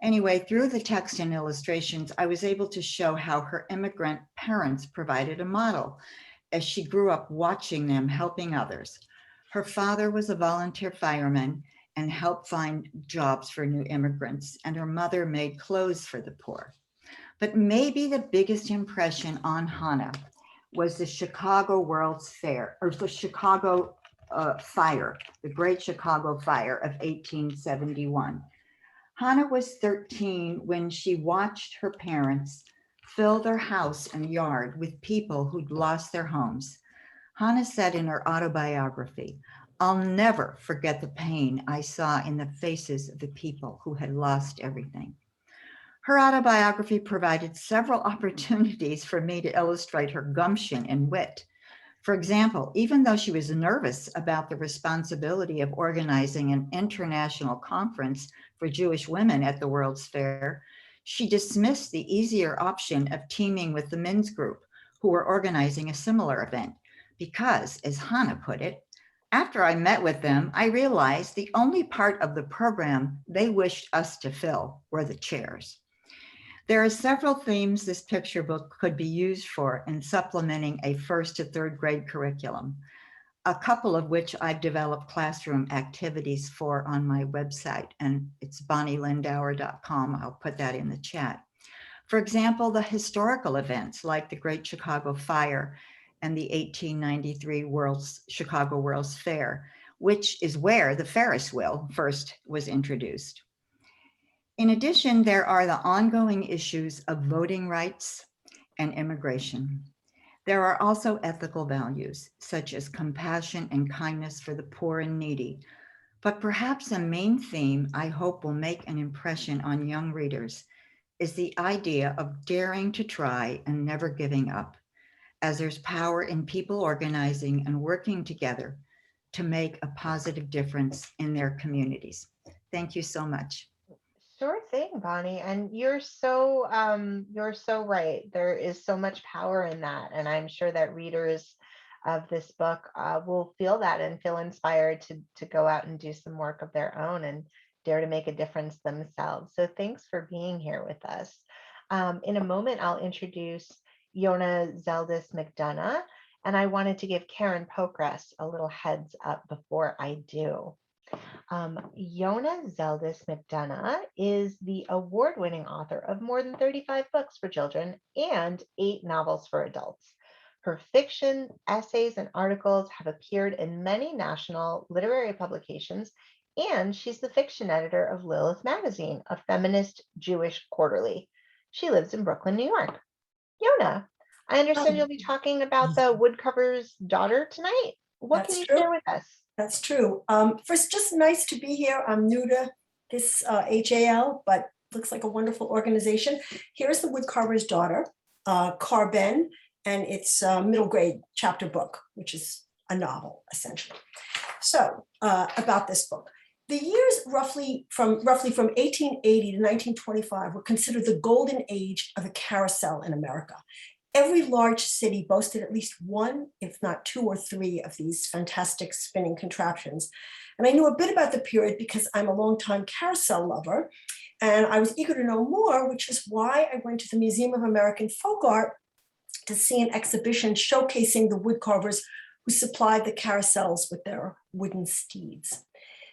Anyway, through the text and illustrations, I was able to show how her immigrant parents provided a model as she grew up watching them helping others. Her father was a volunteer fireman and helped find jobs for new immigrants, and her mother made clothes for the poor. But maybe the biggest impression on Hannah was the Chicago World's Fair, or the Chicago fire, the Great Chicago Fire of 1871. Hannah was 13 when she watched her parents fill their house and yard with people who'd lost their homes. Hannah said in her autobiography, "I'll never forget the pain I saw in the faces of the people who had lost everything." Her autobiography provided several opportunities for me to illustrate her gumption and wit. For example, even though she was nervous about the responsibility of organizing an international conference for Jewish women at the World's Fair, she dismissed the easier option of teaming with the men's group who were organizing a similar event because, as Hannah put it, "After I met with them, I realized the only part of the program they wished us to fill were the chairs." There are several themes this picture book could be used for in supplementing a 1st to 3rd grade curriculum, a couple of which I've developed classroom activities for on my website, and it's bonnielindauer.com. I'll put that in the chat. For example, the historical events like the Great Chicago Fire and the 1893 Chicago World's Fair, which is where the Ferris wheel first was introduced. In addition, there are the ongoing issues of voting rights and immigration. There are also ethical values, such as compassion and kindness for the poor and needy. But perhaps a main theme I hope will make an impression on young readers is the idea of daring to try and never giving up, as there's power in people organizing and working together to make a positive difference in their communities. Thank you so much. Sure thing, Bonnie. And you're so right. There is so much power in that. And I'm sure that readers of this book will feel that and feel inspired to go out and do some work of their own and dare to make a difference themselves. So thanks for being here with us. In a moment, I'll introduce Yona Zeldis McDonough, and I wanted to give Karen Pokrass a little heads up before I do. Yona Zeldis McDonough is the award-winning author of more than 35 books for children and 8 novels for adults. Her fiction, essays, and articles have appeared in many national literary publications, and she's the fiction editor of Lilith Magazine, a feminist Jewish quarterly. She lives in Brooklyn, New York. Yona, I understand you'll be talking about the woodcutter's daughter tonight. What can you share with us? That's true. First, just nice to be here. I'm new to this AJL, but looks like a wonderful organization. Here's the Woodcarver's Daughter, Carben, and it's a middle grade chapter book, which is a novel, essentially. So about this book. The years roughly from 1880 to 1925 were considered the golden age of the carousel in America. Every large city boasted at least one, if not two or three, of these fantastic spinning contraptions. And I knew a bit about the period because I'm a longtime carousel lover, and I was eager to know more, which is why I went to the Museum of American Folk Art to see an exhibition showcasing the woodcarvers who supplied the carousels with their wooden steeds.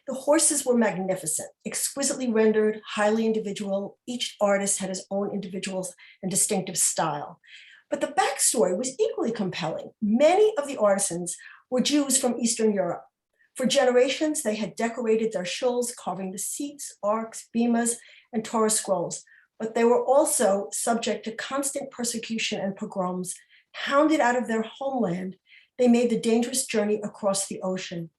The horses were magnificent, exquisitely rendered, highly individual. Each artist had his own individual and distinctive style. But the backstory was equally compelling. Many of the artisans were Jews from Eastern Europe. For generations, they had decorated their shulls, carving the seats, arks, bimas, and Torah scrolls. But they were also subject to constant persecution and pogroms. Hounded out of their homeland, they made the dangerous journey across the ocean.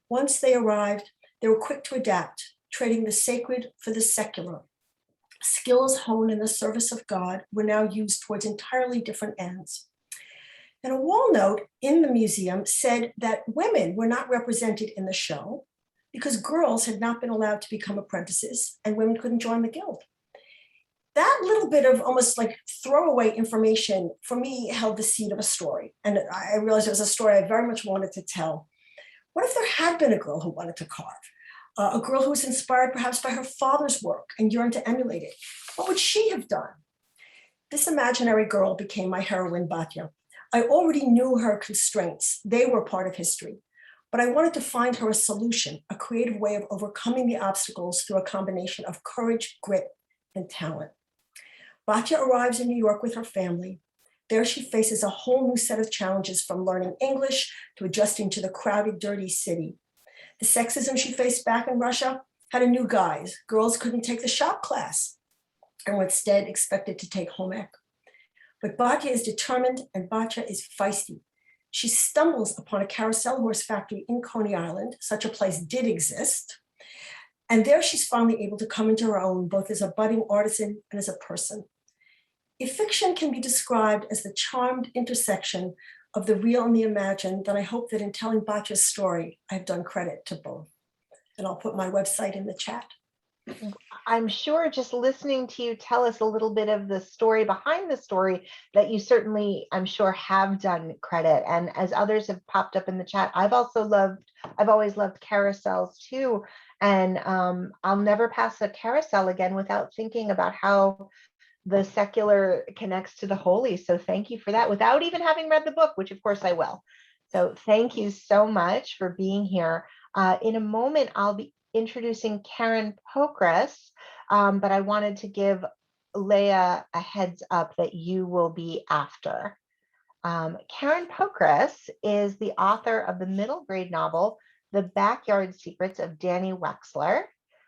Once they arrived, they were quick to adapt, trading the sacred for the secular. Skills honed in the service of God were now used towards entirely different ends. And a wall note in the museum said that women were not represented in the show because girls had not been allowed to become apprentices and women couldn't join the guild. That little bit of almost like throwaway information for me held the seed of a story. And I realized it was a story I very much wanted to tell. What if there had been a girl who wanted to carve? A girl who was inspired perhaps by her father's work and yearned to emulate it? What would she have done? This imaginary girl became my heroine, Batya. I already knew her constraints. They were part of history. But I wanted to find her a solution, a creative way of overcoming the obstacles through a combination of courage, grit, and talent. Batya arrives in New York with her family. There she faces a whole new set of challenges, from learning English to adjusting to the crowded, dirty city. The sexism she faced back in Russia had a new guise. Girls couldn't take the shop class and were instead expected to take home ec. But Batya is determined and Batya is feisty. She stumbles upon a carousel horse factory in Coney Island. Such a place did exist. And there she's finally able to come into her own, both as a budding artisan and as a person. If fiction can be described as the charmed intersection of the real and the imagined, then I hope that in telling Batya's story, I've done credit to both. And I'll put my website in the chat. I'm sure just listening to you tell us a little bit of the story behind the story that you certainly, I'm sure, have done credit. And as others have popped up in the chat, I've always loved carousels too. And I'll never pass a carousel again without thinking about how the secular connects to the holy. So thank you for that, without even having read the book, which of course I will. So thank you so much for being here. In a moment, I'll be introducing Karen Pokras, but I wanted to give Leia a heads up that you will be after. Karen Pokras is the author of the middle grade novel, The Backyard Secrets of Danny Wexler,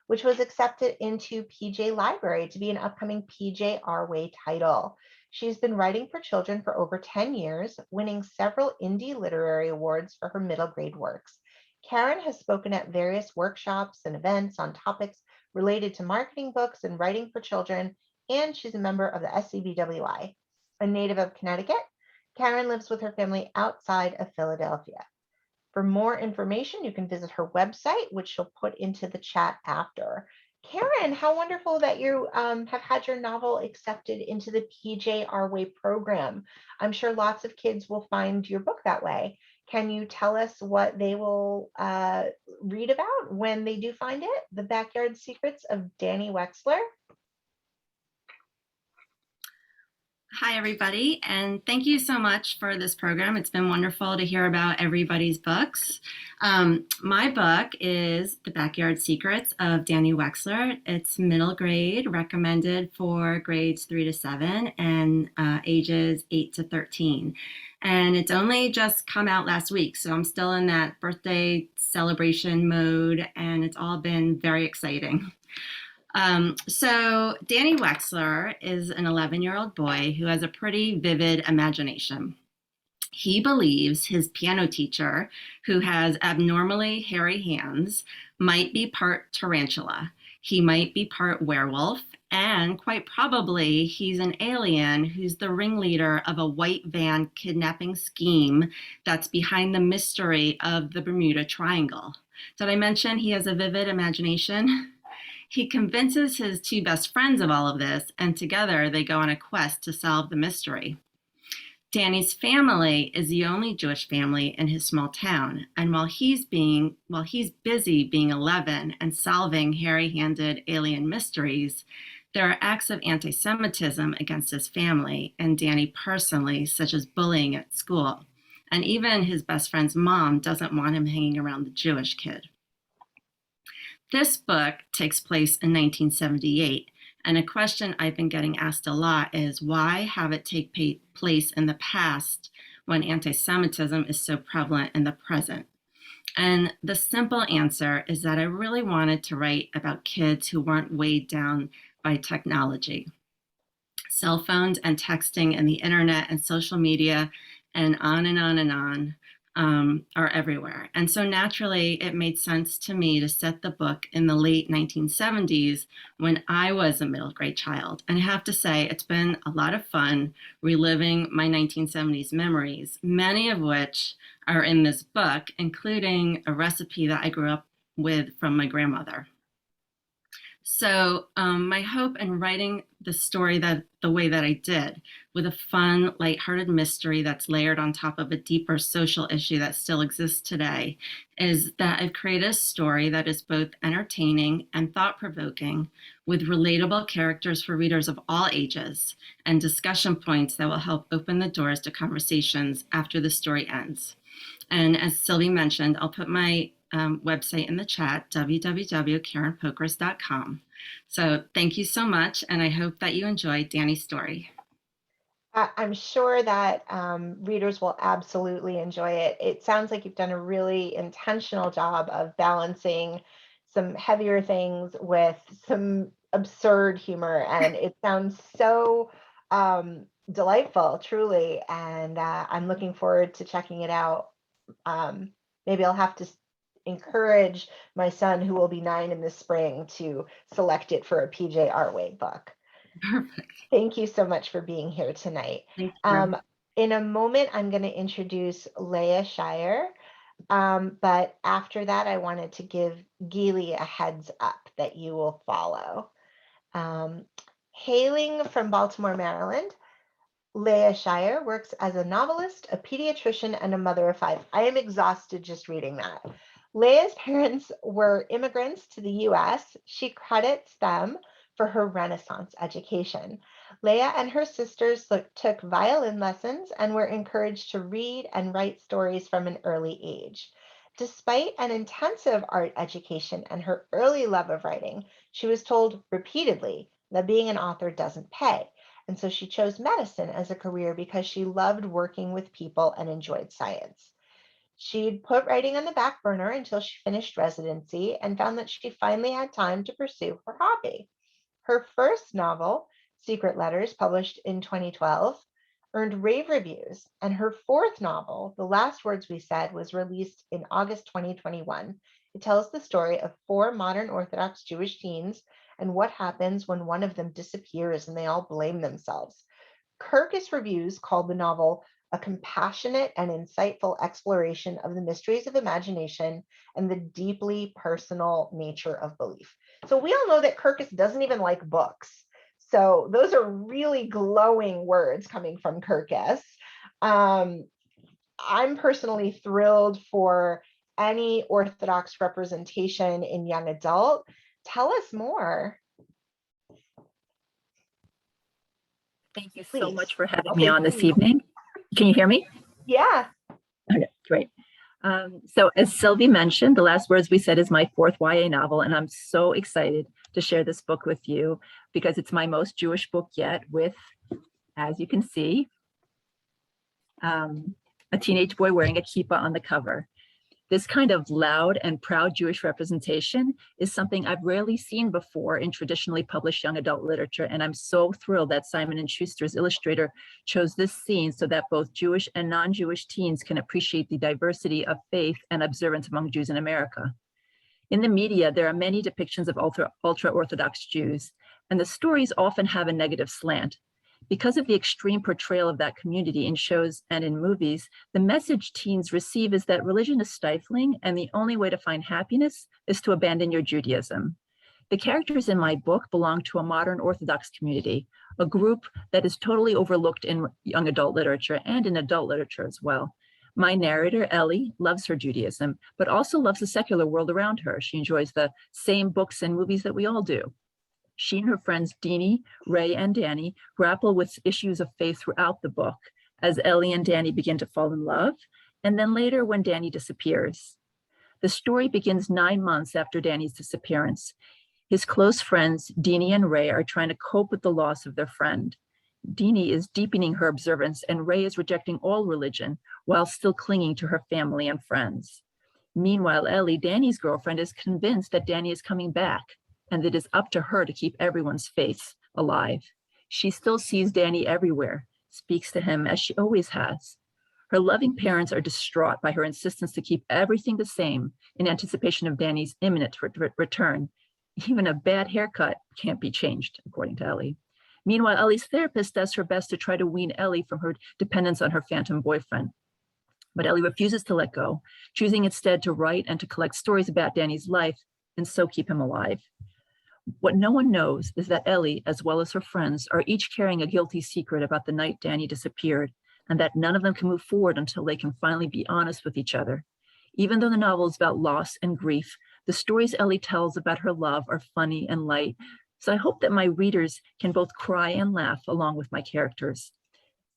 which was accepted into PJ Library to be an upcoming PJ Our title. She's been writing for children for over 10 years, winning several indie literary awards for her middle grade works. Karen has spoken at various workshops and events on topics related to marketing books and writing for children, and she's a member of the SCBWI. A native of Connecticut, Karen lives with her family outside of Philadelphia. For more information, you can visit her website, which she'll put into the chat after. Karen, how wonderful that you have had your novel accepted into the PJ Our Way program. I'm sure lots of kids will find your book that way. Can you tell us what they will read about when they do find it? The Backyard Secrets of Danny Wexler. Hi, everybody, and thank you so much for this program. It's been wonderful to hear about everybody's books. My book is The Backyard Secrets of Danny Wexler. It's middle grade, recommended for grades 3 to 7 and ages 8 to 13. And it's only just come out last week, so I'm still in that birthday celebration mode, and it's all been very exciting. So Danny Wexler is an 11-year-old boy who has a pretty vivid imagination. He believes his piano teacher, who has abnormally hairy hands, might be part tarantula. He might be part werewolf, and quite probably he's an alien who's the ringleader of a white van kidnapping scheme that's behind the mystery of the Bermuda Triangle. Did I mention he has a vivid imagination? He convinces his two best friends of all of this, and together they go on a quest to solve the mystery. Danny's family is the only Jewish family in his small town, and while he's busy being 11 and solving hairy-handed alien mysteries, there are acts of anti-Semitism against his family and Danny personally, such as bullying at school. And even his best friend's mom doesn't want him hanging around the Jewish kid. This book takes place in 1978, and a question I've been getting asked a lot is, why have it take place in the past when anti-Semitism is so prevalent in the present? And the simple answer is that I really wanted to write about kids who weren't weighed down by technology. Cell phones and texting and the internet and social media and on and on and on are everywhere. And so naturally, it made sense to me to set the book in the late 1970s when I was a middle grade child. And I have to say, it's been a lot of fun reliving my 1970s memories, many of which are in this book, including a recipe that I grew up with from my grandmother. So my hope in writing the story the way that I did, with a fun, lighthearted mystery that's layered on top of a deeper social issue that still exists today, is that I've created a story that is both entertaining and thought-provoking, with relatable characters for readers of all ages, and discussion points that will help open the doors to conversations after the story ends. And as Sylvie mentioned, I'll put my website in the chat, www.karenpokris.com. So thank you so much, and I hope that you enjoyed Danny's story. I'm sure that readers will absolutely enjoy it. It sounds like you've done a really intentional job of balancing some heavier things with some absurd humor, and it sounds so delightful, truly, and I'm looking forward to checking it out. Maybe I'll have to encourage my son, who will be 9 in the spring, to select it for a PJ Artway book. Perfect. Thank you so much for being here tonight. Thank you. In a moment, I'm going to introduce Leia Shire, but after that, I wanted to give Geely a heads up that you will follow. Hailing from Baltimore, Maryland, Leia Shire works as a novelist, a pediatrician, and a mother of 5. I am exhausted just reading that. Leia's parents were immigrants to the US. She credits them for her Renaissance education. Leia and her sisters took violin lessons and were encouraged to read and write stories from an early age. Despite an intensive art education and her early love of writing, she was told repeatedly that being an author doesn't pay. And so she chose medicine as a career because she loved working with people and enjoyed science. She'd put writing on the back burner until she finished residency and found that she finally had time to pursue her hobby. Her first novel, Secret Letters, published in 2012, earned rave reviews, and her fourth novel, The Last Words We Said, was released in August 2021. It tells the story of 4 modern Orthodox Jewish teens and what happens when one of them disappears and they all blame themselves. Kirkus Reviews called the novel a compassionate and insightful exploration of the mysteries of imagination and the deeply personal nature of belief. So we all know that Kirkus doesn't even like books. So those are really glowing words coming from Kirkus. I'm personally thrilled for any Orthodox representation in young adult. Tell us more. Thank you Please. so much for having me on this evening. Can you hear me? Yeah. Okay, great. So as Sylvie mentioned, The Last Words We Said is my 4th YA novel, and I'm so excited to share this book with you because it's my most Jewish book yet, with, as you can see, a teenage boy wearing a kippah on the cover. This kind of loud and proud Jewish representation is something I've rarely seen before in traditionally published young adult literature, and I'm so thrilled that Simon & Schuster's illustrator chose this scene so that both Jewish and non-Jewish teens can appreciate the diversity of faith and observance among Jews in America. In the media, there are many depictions of ultra-Orthodox Jews, and the stories often have a negative slant. Because of the extreme portrayal of that community in shows and in movies, the message teens receive is that religion is stifling and the only way to find happiness is to abandon your Judaism. The characters in my book belong to a modern Orthodox community, a group that is totally overlooked in young adult literature and in adult literature as well. My narrator, Ellie, loves her Judaism, but also loves the secular world around her. She enjoys the same books and movies that we all do. She and her friends Deanie, Ray, and Danny grapple with issues of faith throughout the book as Ellie and Danny begin to fall in love, and then later when Danny disappears. The story begins 9 months after Danny's disappearance. His close friends, Deanie and Ray, are trying to cope with the loss of their friend. Deanie is deepening her observance, and Ray is rejecting all religion while still clinging to her family and friends. Meanwhile, Ellie, Danny's girlfriend, is convinced that Danny is coming back, and it is up to her to keep everyone's faith alive. She still sees Danny everywhere, speaks to him as she always has. Her loving parents are distraught by her insistence to keep everything the same in anticipation of Danny's imminent return. Even a bad haircut can't be changed, according to Ellie. Meanwhile, Ellie's therapist does her best to try to wean Ellie from her dependence on her phantom boyfriend. But Ellie refuses to let go, choosing instead to write and to collect stories about Danny's life and so keep him alive. What no one knows is that Ellie, as well as her friends, are each carrying a guilty secret about the night Danny disappeared, and that none of them can move forward until they can finally be honest with each other. Even though the novel is about loss and grief, the stories Ellie tells about her love are funny and light, so I hope that my readers can both cry and laugh along with my characters.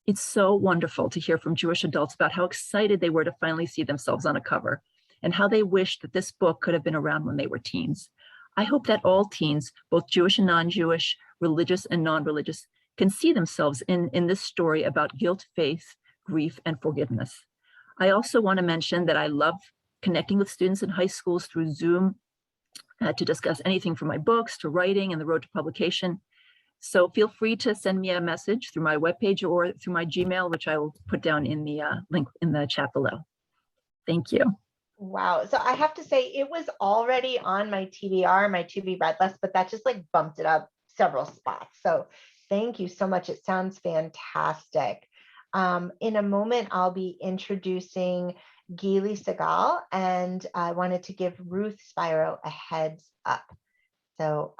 It's so wonderful to hear from Jewish adults about how excited they were to finally see themselves on a cover, and how they wished that this book could have been around when they were teens. I hope that all teens, both Jewish and non-Jewish, religious and non-religious, can see themselves in this story about guilt, faith, grief, and forgiveness. I also want to mention that I love connecting with students in high schools through Zoom to discuss anything from my books to writing and the road to publication. So feel free to send me a message through my webpage or through my Gmail, which I will put down in the link in the chat below. Thank you. Wow. So I have to say it was already on my TBR, my to be read list, but that just like bumped it up several spots. So thank you so much. It sounds fantastic. In a moment, I'll be introducing Gili Seagal, and I wanted to give Ruth Spiro a heads up. So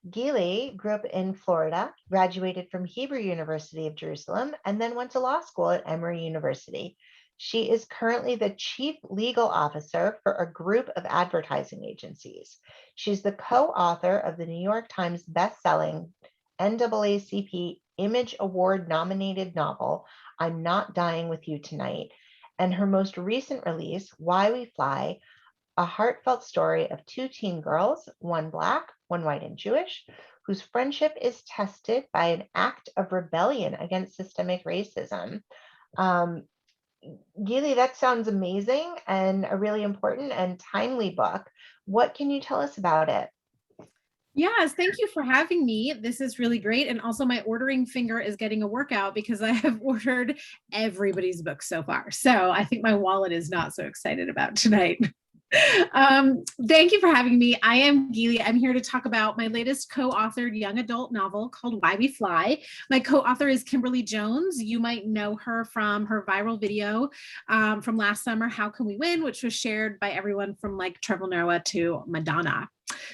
Gili grew up in Florida, graduated from Hebrew University of Jerusalem, and then went to law school at Emory University. She is currently the chief legal officer for a group of advertising agencies. She's the co-author of the New York Times best-selling NAACP Image Award nominated novel, I'm Not Dying With You Tonight, and her most recent release, Why We Fly, a heartfelt story of 2 teen girls, one Black, one white and Jewish, whose friendship is tested by an act of rebellion against systemic racism. Gili, that sounds amazing and a really important and timely book. What can you tell us about it? Yes, thank you for having me. This is really great. And also my ordering finger is getting a workout because I have ordered everybody's book so far. So I think my wallet is not so excited about tonight. Thank you for having me. I am Gili. I'm here to talk about my latest co-authored young adult novel called Why We Fly. My co-author is Kimberly Jones. You might know her from her viral video from last summer, How Can We Win, which was shared by everyone from like Trevor Noah to Madonna.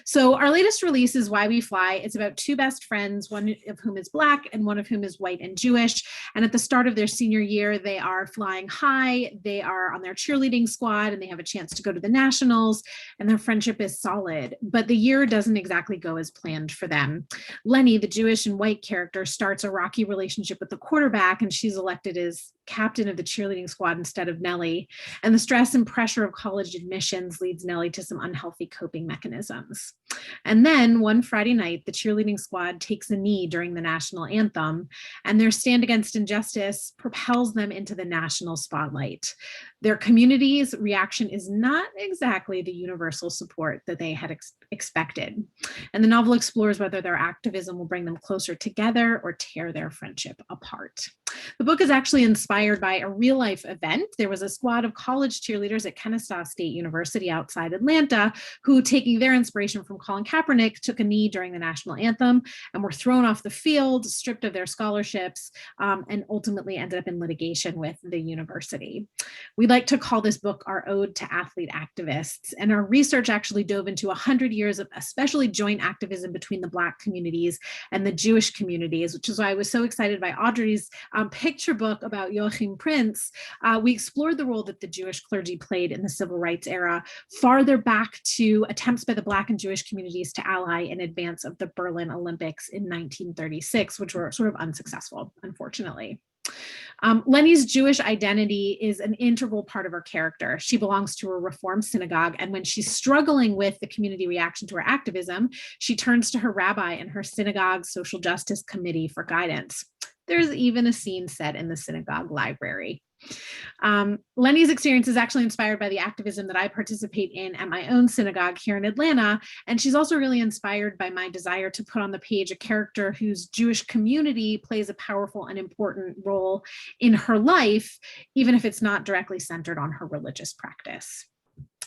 So our latest release is Why We Fly. It's about 2 best friends, one of whom is Black and one of whom is white and Jewish. And at the start of their senior year, they are flying high. They are on their cheerleading squad and they have a chance to go to the nationals, and their friendship is solid. But the year doesn't exactly go as planned for them. Lenny, the Jewish and white character, starts a rocky relationship with the quarterback, and she's elected as captain of the cheerleading squad instead of Nellie. And the stress and pressure of college admissions leads Nellie to some unhealthy coping mechanisms. And then one Friday night, the cheerleading squad takes a knee during the national anthem, and their stand against injustice propels them into the national spotlight. Their community's reaction is not exactly the universal support that they had expected. And the novel explores whether their activism will bring them closer together or tear their friendship apart. The book is actually inspired by a real life event. There was a squad of college cheerleaders at Kennesaw State University outside Atlanta who, taking their inspiration from Colin Kaepernick, took a knee during the national anthem and were thrown off the field, stripped of their scholarships, and ultimately ended up in litigation with the university. We like to call this book our ode to athlete activists, and our research actually dove into 100 years of especially joint activism between the Black communities and the Jewish communities, which is why I was so excited by Audrey's picture book about Joachim Prinz. We explored the role that the Jewish clergy played in the civil rights era, farther back to attempts by the Black and Jewish communities to ally in advance of the Berlin Olympics in 1936, which were sort of unsuccessful, unfortunately. Lenny's Jewish identity is an integral part of her character. She belongs to a Reform synagogue, and when she's struggling with the community reaction to her activism, she turns to her rabbi and her synagogue's social justice committee for guidance. There's even a scene set in the synagogue library. Lenny's experience is actually inspired by the activism that I participate in at my own synagogue here in Atlanta, and she's also really inspired by my desire to put on the page a character whose Jewish community plays a powerful and important role in her life, even if it's not directly centered on her religious practice.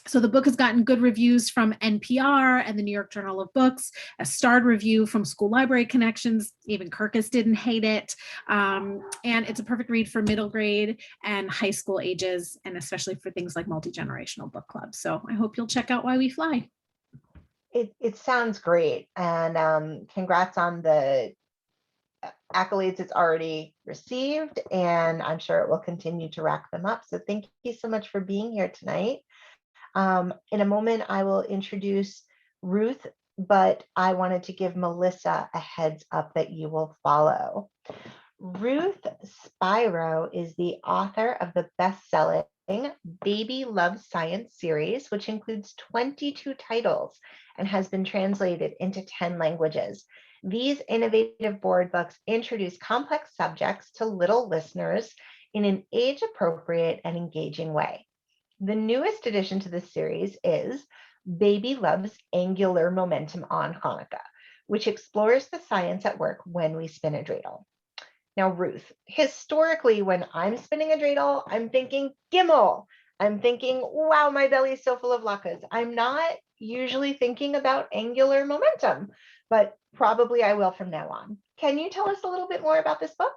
So the book has gotten good reviews from NPR and the New York Journal of Books, a starred review from School Library Connections. Even Kirkus didn't hate it. And it's a perfect read for middle grade and high school ages, and especially for things like multi-generational book clubs. So I hope you'll check out Why We Fly. It sounds great. And congrats on the accolades it's already received. And I'm sure it will continue to rack them up. So thank you so much for being here tonight. In a moment, I will introduce Ruth, but I wanted to give Melissa a heads up that you will follow. Ruth Spiro is the author of the best-selling Baby Love Science series, which includes 22 titles and has been translated into 10 languages. These innovative board books introduce complex subjects to little listeners in an age-appropriate and engaging way. The newest addition to this series is Baby Love's Angular Momentum on Hanukkah, which explores the science at work when we spin a dreidel. Now, Ruth, historically, when I'm spinning a dreidel, I'm thinking Gimel. I'm thinking, wow, my belly is so full of latkes. I'm not usually thinking about angular momentum, but probably I will from now on. Can you tell us a little bit more about this book?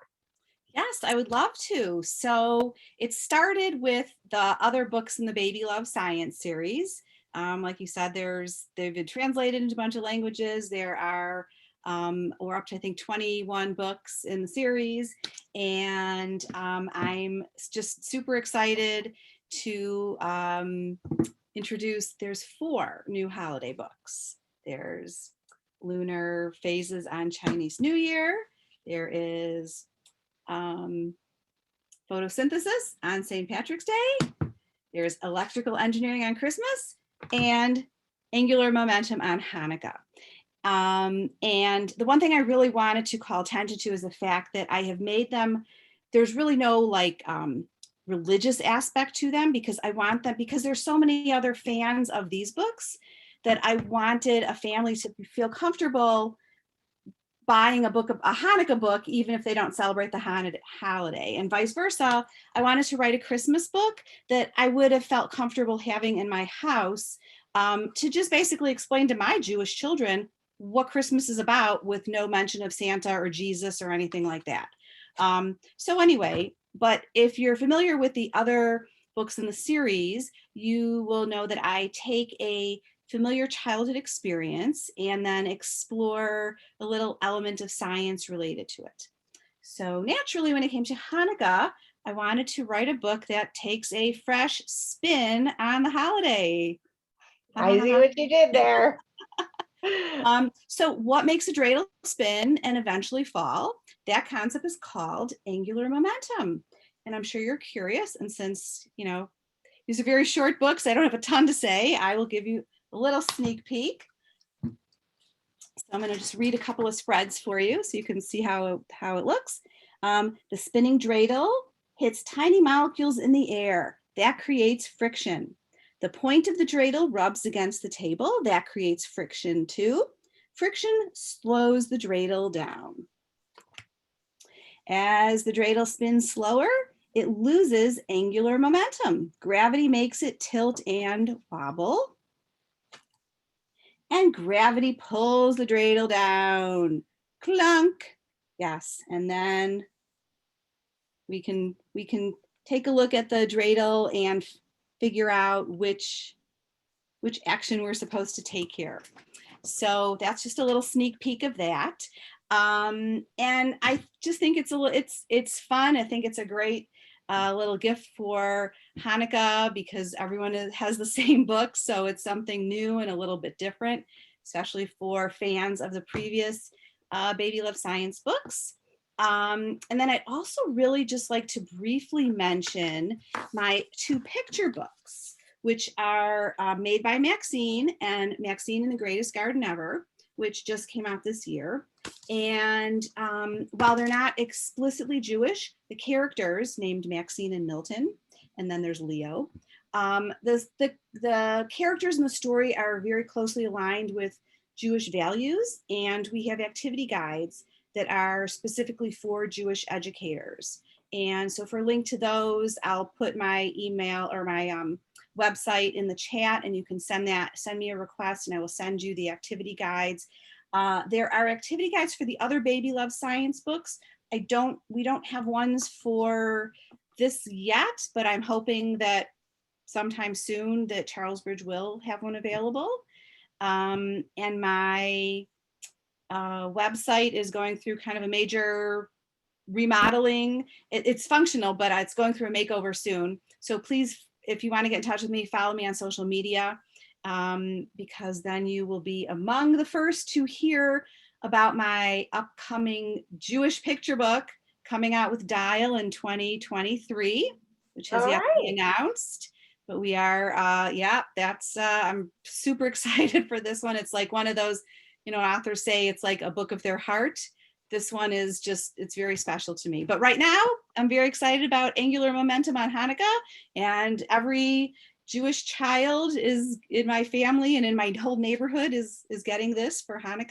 Yes, I would love to. So it started with the other books in the Baby Love Science series. Like you said, they've been translated into a bunch of languages. There are, we're up to, I think, 21 books in the series. And I'm just super excited to introduce, there's 4 new holiday books. There's Lunar Phases on Chinese New Year. There is photosynthesis on St. Patrick's Day. There's electrical engineering on Christmas and angular momentum on Hanukkah. And the one thing I really wanted to call attention to is the fact that I have made them, there's really no religious aspect to them, because I want them, because there's so many other fans of these books, that I wanted a family to feel comfortable buying a Hanukkah book, even if they don't celebrate the Hanukkah holiday, and vice versa. I wanted to write a Christmas book that I would have felt comfortable having in my house, to just basically explain to my Jewish children what Christmas is about, with no mention of Santa or Jesus or anything like that. So anyway, but if you're familiar with the other books in the series, you will know that I take a familiar childhood experience and then explore a little element of science related to it. So naturally, when it came to Hanukkah, I wanted to write a book that takes a fresh spin on the holiday. I see what you did there. So what makes a dreidel spin and eventually fall? That concept is called angular momentum. And I'm sure you're curious. And since, these are very short books, I don't have a ton to say. I will give you a little sneak peek. I'm going to just read a couple of spreads for you so you can see how it looks. The spinning dreidel hits tiny molecules in the air. That creates friction. The point of the dreidel rubs against the table. That creates friction too. Friction slows the dreidel down. As the dreidel spins slower, it loses angular momentum. Gravity makes it tilt and wobble. And gravity pulls the dreidel down. Clunk. Yes, and then we can take a look at the dreidel and figure out which action we're supposed to take here. So that's just a little sneak peek of that. And I just think it's fun. I think it's a great little gift for Hanukkah because everyone has the same book. So it's something new and a little bit different, especially for fans of the previous Baby Love Science books. And then I'd also really just like to briefly mention my 2 picture books, which are made by Maxine and Maxine in the Greatest Garden Ever, which just came out this year. And while they're not explicitly Jewish, the characters named Maxine and Milton, and then there's Leo, the characters in the story are very closely aligned with Jewish values, and we have activity guides that are specifically for Jewish educators. And so for a link to those, I'll put my email or my website in the chat, and you can send me a request and I will send you the activity guides. There are activity guides for the other Baby Love Science books. We don't have ones for this yet, but I'm hoping that sometime soon that Charles Bridge will have one available. And my website is going through kind of a major remodeling. It's functional, but it's going through a makeover soon. So please, if you want to get in touch with me, follow me on social media, because then you will be among the first to hear about my upcoming Jewish picture book coming out with Dial in 2023, which has yet to be announced. But we are, I'm super excited for this one. It's like one of those, authors say it's like a book of their heart. This one is just, it's very special to me. But right now, I'm very excited about Angular Momentum on Hanukkah, and every Jewish child is in my family and in my whole neighborhood is getting this for Hanukkah.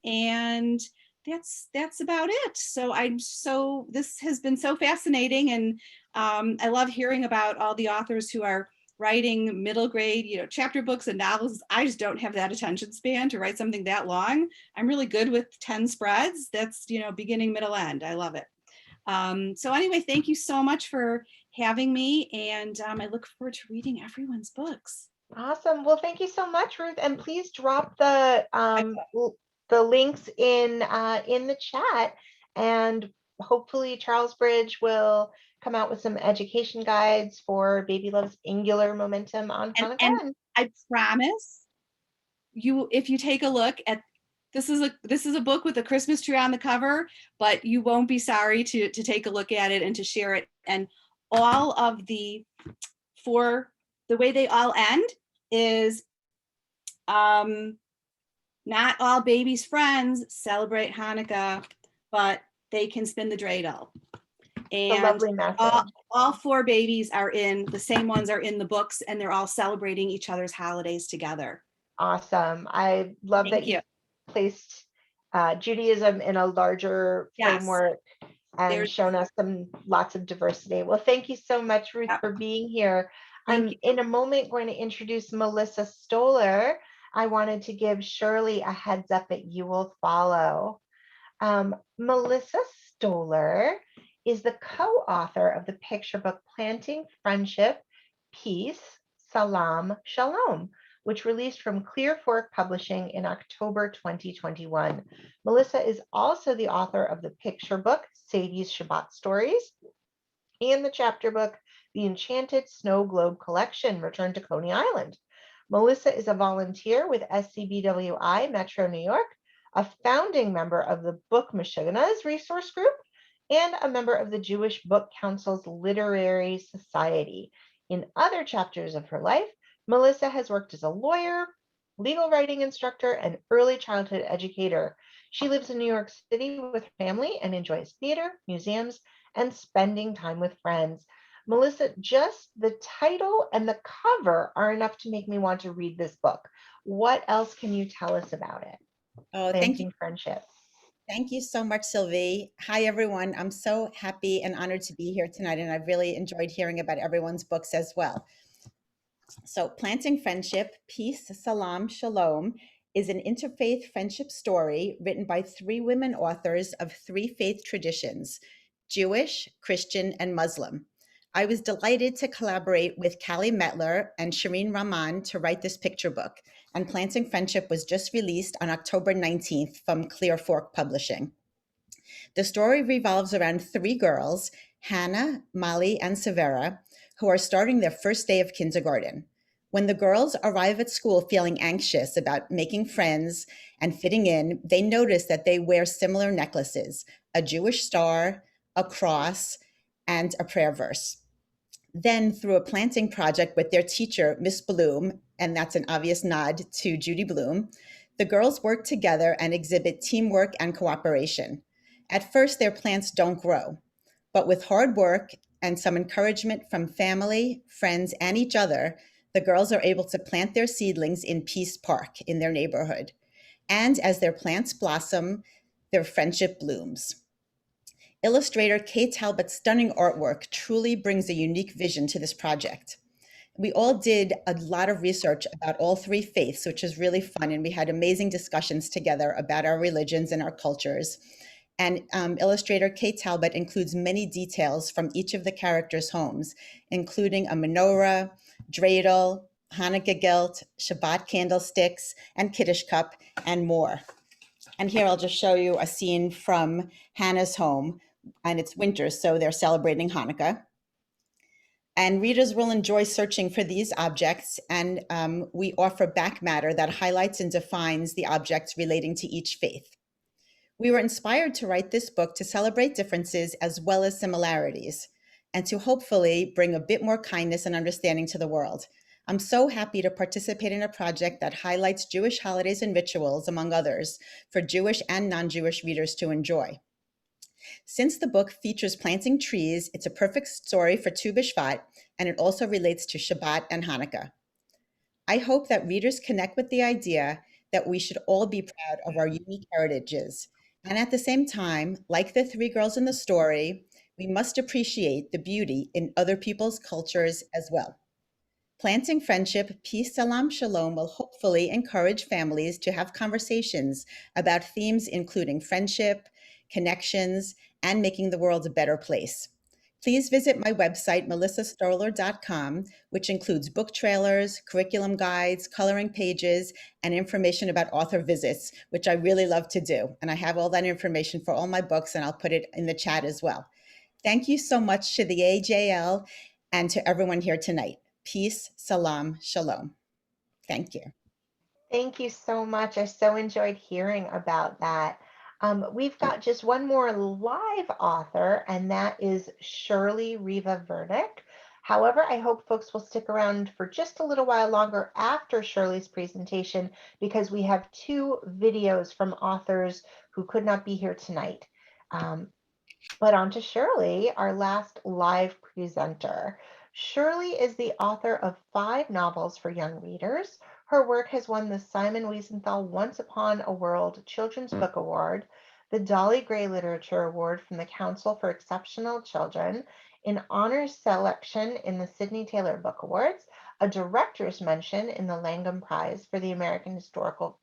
And that's about it. So this has been so fascinating, and I love hearing about all the authors who are writing middle grade, chapter books and novels. I just don't have that attention span to write something that long. I'm really good with 10 spreads. That's, beginning, middle, end. I love it. So anyway, thank you so much for having me. And I look forward to reading everyone's books. Awesome. Well, thank you so much, Ruth. And please drop the links in the chat, and hopefully Charles Bridge will come out with some education guides for Baby Love's Angular Momentum on Hanukkah. And I promise you, if you take a look at this is a book with a Christmas tree on the cover, but you won't be sorry to take a look at it and to share it. And all of the way they all end is not all babies' friends celebrate Hanukkah, but they can spin the dreidel. And all 4 babies are the same ones are in the books, and they're all celebrating each other's holidays together. Awesome. I love that you placed Judaism in a larger framework and shown us lots of diversity. Well, thank you so much, Ruth, for being here. I'm in a moment going to introduce Melissa Stoller. I wanted to give Shirley a heads up that you will follow. Melissa Stoller is the co-author of the picture book Planting Friendship, Peace, Salam, Shalom, which released from Clear Fork Publishing in October 2021. Melissa is also the author of the picture book Sadie's Shabbat Stories and the chapter book The Enchanted Snow Globe Collection, Return to Coney Island. Melissa is a volunteer with SCBWI Metro New York, a founding member of the Book Meshuggahs Resource Group, and a member of the Jewish Book Council's Literary Society. In other chapters of her life, Melissa has worked as a lawyer, legal writing instructor, and early childhood educator. She lives in New York City with her family and enjoys theater, museums, and spending time with friends. Melissa, just the title and the cover are enough to make me want to read this book. What else can you tell us about it? Oh, thank you. Planting Friendship. Thank you so much, Sylvie. Hi, everyone. I'm so happy and honored to be here tonight, and I've really enjoyed hearing about everyone's books as well. So, Planting Friendship, Peace, Salam, Shalom, is an interfaith friendship story written by 3 women authors of 3 faith traditions, Jewish, Christian, and Muslim. I was delighted to collaborate with Callie Metler and Shireen Rahman to write this picture book, and Planting Friendship was just released on October 19th from Clear Fork Publishing. The story revolves around 3 girls, Hannah, Molly, and Severa, who are starting their first day of kindergarten. When the girls arrive at school feeling anxious about making friends and fitting in, they notice that they wear similar necklaces, a Jewish star, a cross, and a prayer verse. Then, through a planting project with their teacher, Miss Bloom, and that's an obvious nod to Judy Bloom, the girls work together and exhibit teamwork and cooperation. At first, their plants don't grow, but with hard work and some encouragement from family, friends, and each other, the girls are able to plant their seedlings in Peace Park in their neighborhood. And as their plants blossom, their friendship blooms. Illustrator Kay Talbot's stunning artwork truly brings a unique vision to this project. We all did a lot of research about all 3 faiths, which was really fun, and we had amazing discussions together about our religions and our cultures. And illustrator Kay Talbot includes many details from each of the characters' homes, including a menorah, dreidel, Hanukkah gilt, Shabbat candlesticks, and Kiddush cup, and more. And here I'll just show you a scene from Hannah's home, and it's winter, so they're celebrating Hanukkah. And readers will enjoy searching for these objects, and we offer back matter that highlights and defines the objects relating to each faith. We were inspired to write this book to celebrate differences as well as similarities, and to hopefully bring a bit more kindness and understanding to the world. I'm so happy to participate in a project that highlights Jewish holidays and rituals, among others, for Jewish and non-Jewish readers to enjoy. Since the book features planting trees, it's a perfect story for Tu B'Shvat, and it also relates to Shabbat and Hanukkah. I hope that readers connect with the idea that we should all be proud of our unique heritages. And at the same time, like the 3 girls in the story, we must appreciate the beauty in other people's cultures as well. Planting Friendship, Peace, Salam, Shalom will hopefully encourage families to have conversations about themes including friendship, connections, and making the world a better place. Please visit my website, melissastoller.com, which includes book trailers, curriculum guides, coloring pages, and information about author visits, which I really love to do. And I have all that information for all my books, and I'll put it in the chat as well. Thank you so much to the AJL and to everyone here tonight. Peace, salam, shalom. Thank you. Thank you so much. I so enjoyed hearing about that. We've got just one more live author, and that is Shirley Riva Vernick. However, I hope folks will stick around for just a little while longer after Shirley's presentation, because we have 2 videos from authors who could not be here tonight. But on to Shirley, our last live presenter. Shirley is the author of 5 novels for young readers. Her work has won the Simon Wiesenthal Once Upon a World Children's Book Award, the Dolly Gray Literature Award from the Council for Exceptional Children, an honors selection in the Sidney Taylor Book Awards, a director's mention in the Langham Prize for the American Historical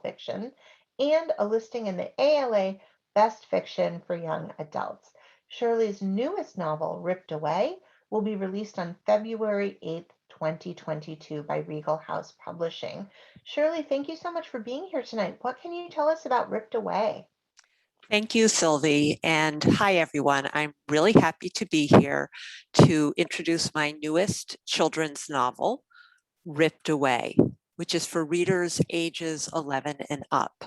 Fiction, and a listing in the ALA Best Fiction for Young Adults. Shirley's newest novel, Ripped Away, will be released on February 8th, 2022 by Regal House Publishing. Shirley, thank you so much for being here tonight. What can you tell us about Ripped Away? Thank you, Sylvie, and hi, everyone. I'm really happy to be here to introduce my newest children's novel, Ripped Away, which is for readers ages 11 and up.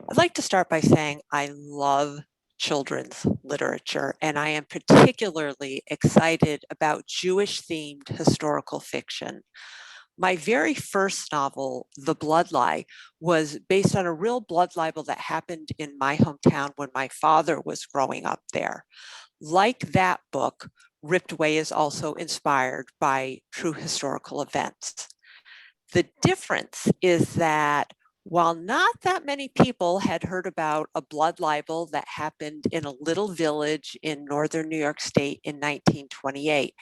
I'd like to start by saying I love children's literature, and I am particularly excited about Jewish-themed historical fiction. My very first novel, The Bloodline, was based on a real blood libel that happened in my hometown when my father was growing up there. Like that book, Ripped Away is also inspired by true historical events. The difference is that while not that many people had heard about a blood libel that happened in a little village in northern New York State in 1928,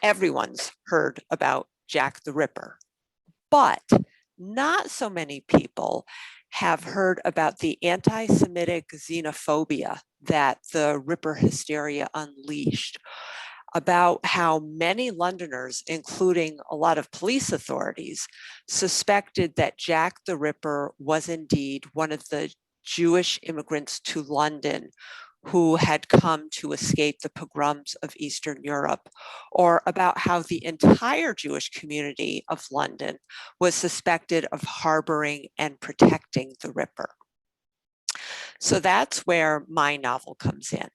everyone's heard about Jack the Ripper. But not so many people have heard about the anti-Semitic xenophobia that the Ripper hysteria unleashed, about how many Londoners, including a lot of police authorities, suspected that Jack the Ripper was indeed one of the Jewish immigrants to London who had come to escape the pogroms of Eastern Europe, or about how the entire Jewish community of London was suspected of harboring and protecting the Ripper. So that's where my novel comes in.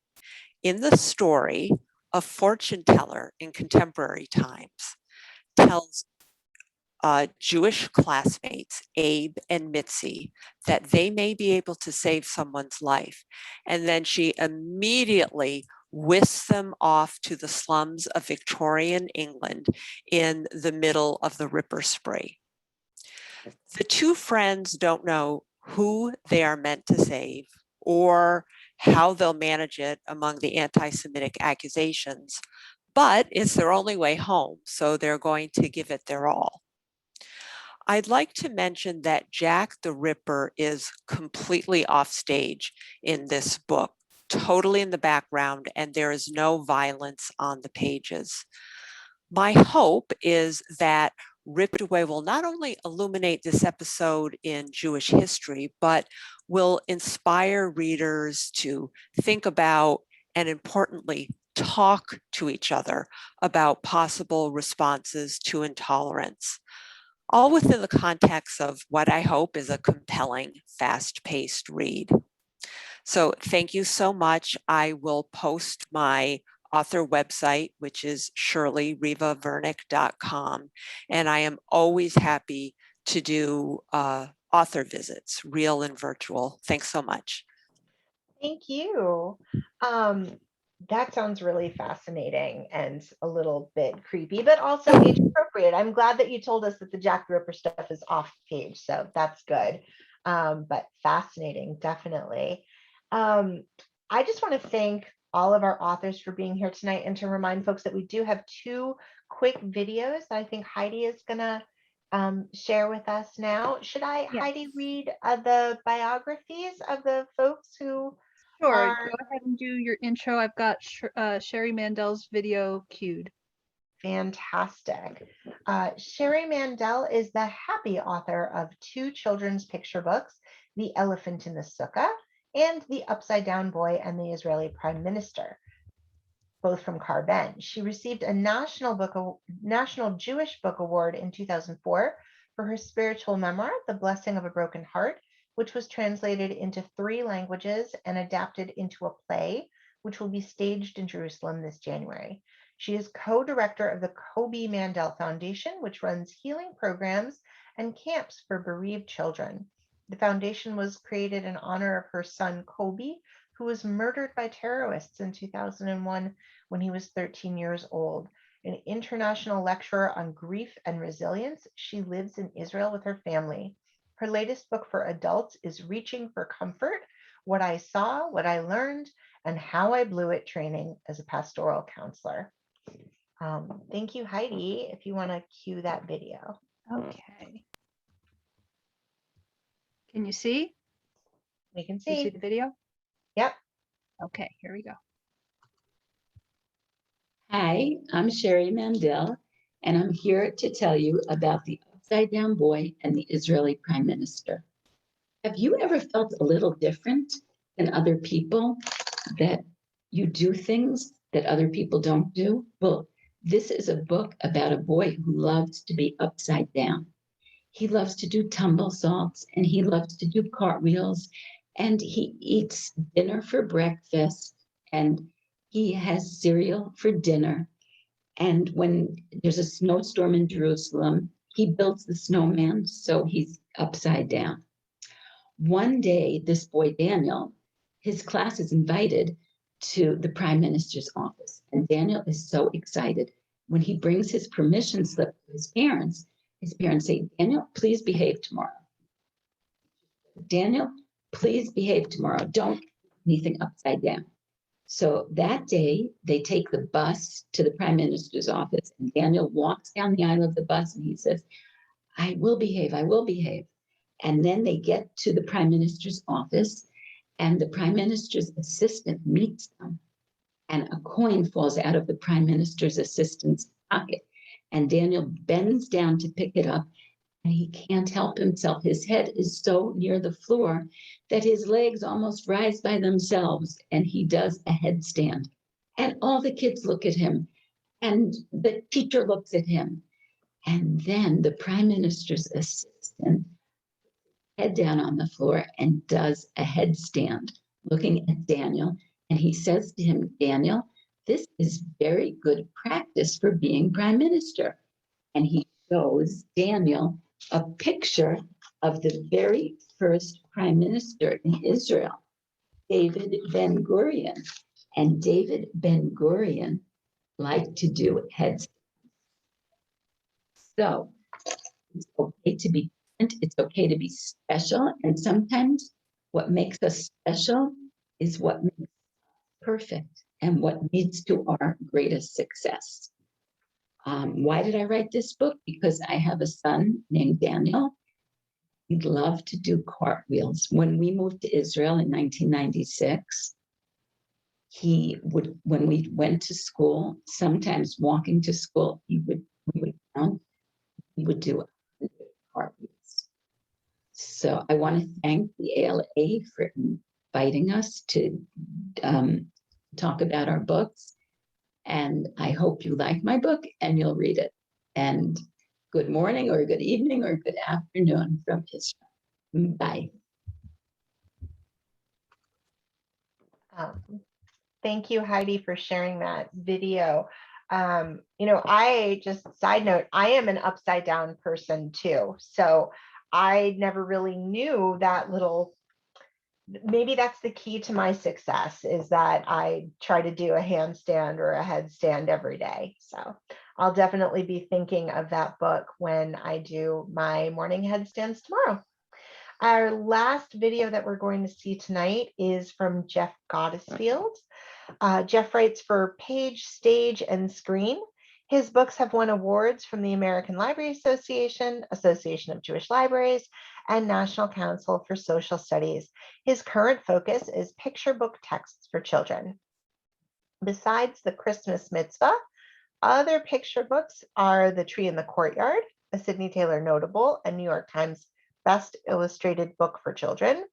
In the story, a fortune teller in contemporary times tells Jewish classmates, Abe and Mitzi, that they may be able to save someone's life. And then she immediately whisks them off to the slums of Victorian England in the middle of the Ripper spree. The two friends don't know who they are meant to save or how they'll manage it among the anti-Semitic accusations, but it's their only way home, so they're going to give it their all. I'd like to mention that Jack the Ripper is completely off stage in this book, totally in the background, and there is no violence on the pages. My hope is that Ripped Away will not only illuminate this episode in Jewish history, but will inspire readers to think about and, importantly, talk to each other about possible responses to intolerance, all within the context of what I hope is a compelling, fast-paced read. So thank you so much. I will post my author website, which is shirleyrevavernick.com. And I am always happy to do author visits, real and virtual. Thanks so much. Thank you. That sounds really fascinating and a little bit creepy, but also age appropriate. I'm glad that you told us that the Jack the Ripper stuff is off page, so that's good. But fascinating, definitely. I just want to thank all of our authors for being here tonight and to remind folks that we do have two quick videos that I think Heidi is going to share with us now. Should I, yes, Heidi, read the biographies of the folks who Sure, are... go ahead and do your intro. I've got Sherry Mandel's video queued. Fantastic. Sherry Mandel is the happy author of two children's picture books, The Elephant in the Sukkah and The Upside Down Boy and the Israeli Prime Minister, both from Carver. She received a National Jewish Book Award in 2004 for her spiritual memoir, The Blessing of a Broken Heart, which was translated into 3 languages and adapted into a play, which will be staged in Jerusalem this January. She is co-director of the Kobe Mandel Foundation, which runs healing programs and camps for bereaved children. The foundation was created in honor of her son, Kobe, who was murdered by terrorists in 2001 when he was 13 years old. An international lecturer on grief and resilience, she lives in Israel with her family. Her latest book for adults is Reaching for Comfort, What I Saw, What I Learned, and How I Blew It Training as a Pastoral Counselor. Thank you, Heidi, if you want to cue that video. Okay. Can you see? We can You see. see the video? Yep. Okay, here we go. Hi, I'm Sherry Mandel, and I'm here to tell you about the Upside Down Boy and the Israeli Prime Minister. Have you ever felt a little different than other people, that you do things that other people don't do? Well, this is a book about a boy who loves to be upside down. He loves to do tumble salts and he loves to do cartwheels, and he eats dinner for breakfast and he has cereal for dinner. And when there's a snowstorm in Jerusalem, He builds the snowman so he's upside down. One day, this boy, Daniel, his class is invited to the prime minister's office. And Daniel is so excited. When he brings his permission slip to his parents say, Daniel, please behave tomorrow. Daniel, please behave tomorrow. Don't do anything upside down. So that day, they take the bus to the prime minister's office, and Daniel walks down the aisle of the bus and he says, I will behave, I will behave. And then they get to the prime minister's office, and the prime minister's assistant meets them, and a coin falls out of the prime minister's assistant's pocket. And Daniel bends down to pick it up, and he can't help himself. His head is so near the floor that his legs almost rise by themselves, and he does a headstand. And all the kids look at him, and the teacher looks at him. And then the prime minister's assistant head down on the floor and does a headstand looking at Daniel. And he says to him, Daniel, this is very good practice for being prime minister. And he shows Daniel a picture of the very first prime minister in Israel, David Ben-Gurion. And David Ben-Gurion liked to do headstands. So it's okay to be different, it's okay to be special. And sometimes what makes us special is what makes us perfect and what leads to our greatest success. Why did I write this book? Because I have a son named Daniel. He'd love to do cartwheels. When we moved to Israel in 1996, when we went to school, sometimes walking to school, we would do cartwheels. So I want to thank the ALA for inviting us to talk about our books. And I hope you like my book and you'll read it. And good morning or good evening or good afternoon from Israel. Bye. Thank you, Heidi, for sharing that video. Side note, I am an upside down person too. So I never really knew that maybe that's the key to my success, is that I try to do a handstand or a headstand every day. So I'll definitely be thinking of that book when I do my morning headstands tomorrow. Our last video that we're going to see tonight is from Jeff Goddessfield. Jeff writes for Page, Stage, and Screen. His books have won awards from the American Library Association, Association of Jewish Libraries, and National Council for Social Studies. His current focus is picture book texts for children. Besides the Christmas Mitzvah, other picture books are The Tree in the Courtyard, a Sidney Taylor Notable and New York Times Best Illustrated Book for Children,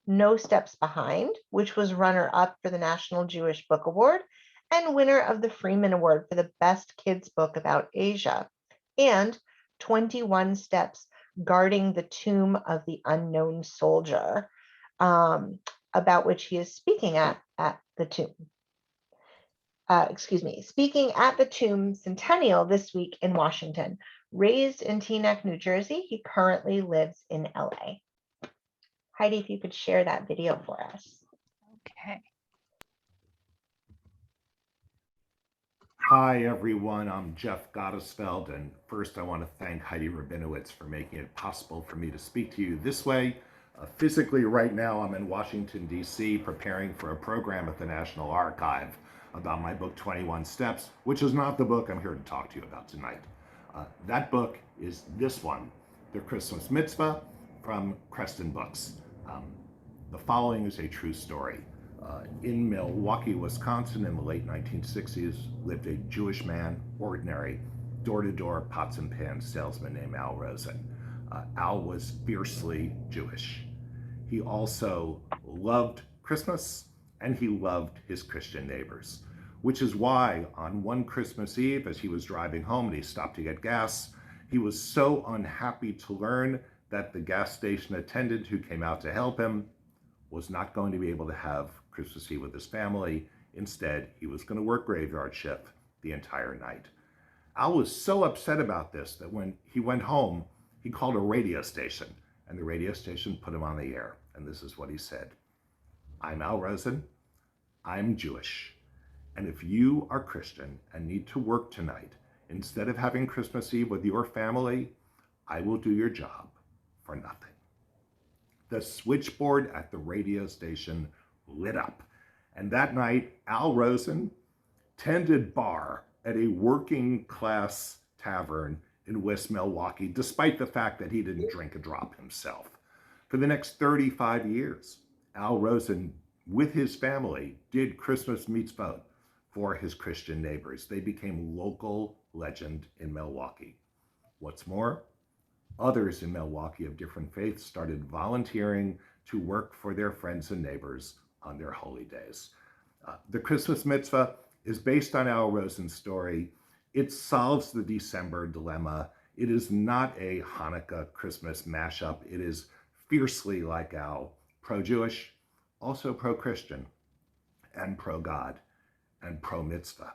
No Steps Behind, which was runner-up for the National Jewish Book Award and winner of the Freeman Award for the Best Kids Book about Asia, and 21 Steps Guarding the Tomb of the Unknown Soldier, about which he is speaking at the tomb. Speaking at the Tomb Centennial this week in Washington. Raised in Teaneck, New Jersey, he currently lives in LA. Heidi, if you could share that video for us. Okay. Hi, everyone. I'm Jeff Goddessfield, and first I want to thank Heidi Rabinowitz for making it possible for me to speak to you this way. Physically, right now, I'm in Washington, D.C., preparing for a program at the National Archive about my book, 21 Steps, which is not the book I'm here to talk to you about tonight. That book is this one, The Christmas Mitzvah, from Creston Books. The following is a true story. In Milwaukee, Wisconsin, in the late 1960s, lived a Jewish man, ordinary, door-to-door pots and pans salesman named Al Rosen. Al was fiercely Jewish. He also loved Christmas, and he loved his Christian neighbors, which is why on one Christmas Eve, as he was driving home and he stopped to get gas, he was so unhappy to learn that the gas station attendant who came out to help him was not going to be able to have Christmas Eve with his family. Instead, he was going to work graveyard shift the entire night. Al was so upset about this that when he went home, he called a radio station, and the radio station put him on the air. And this is what he said: "I'm Al Rosen. I'm Jewish. And if you are Christian and need to work tonight, instead of having Christmas Eve with your family, I will do your job for nothing." The switchboard at the radio station lit up. And that night, Al Rosen tended bar at a working class tavern in West Milwaukee, despite the fact that he didn't drink a drop himself. For the next 35 years, Al Rosen, with his family, did Christmas Mitzvah for his Christian neighbors. They became local legend in Milwaukee. What's more, others in Milwaukee of different faiths started volunteering to work for their friends and neighbors on their holy days. The Christmas Mitzvah is based on Al Rosen's story. It solves the December dilemma. It is not a Hanukkah Christmas mashup. It is fiercely like Al, pro-Jewish, also pro-Christian, and pro-God, and pro-mitzvah.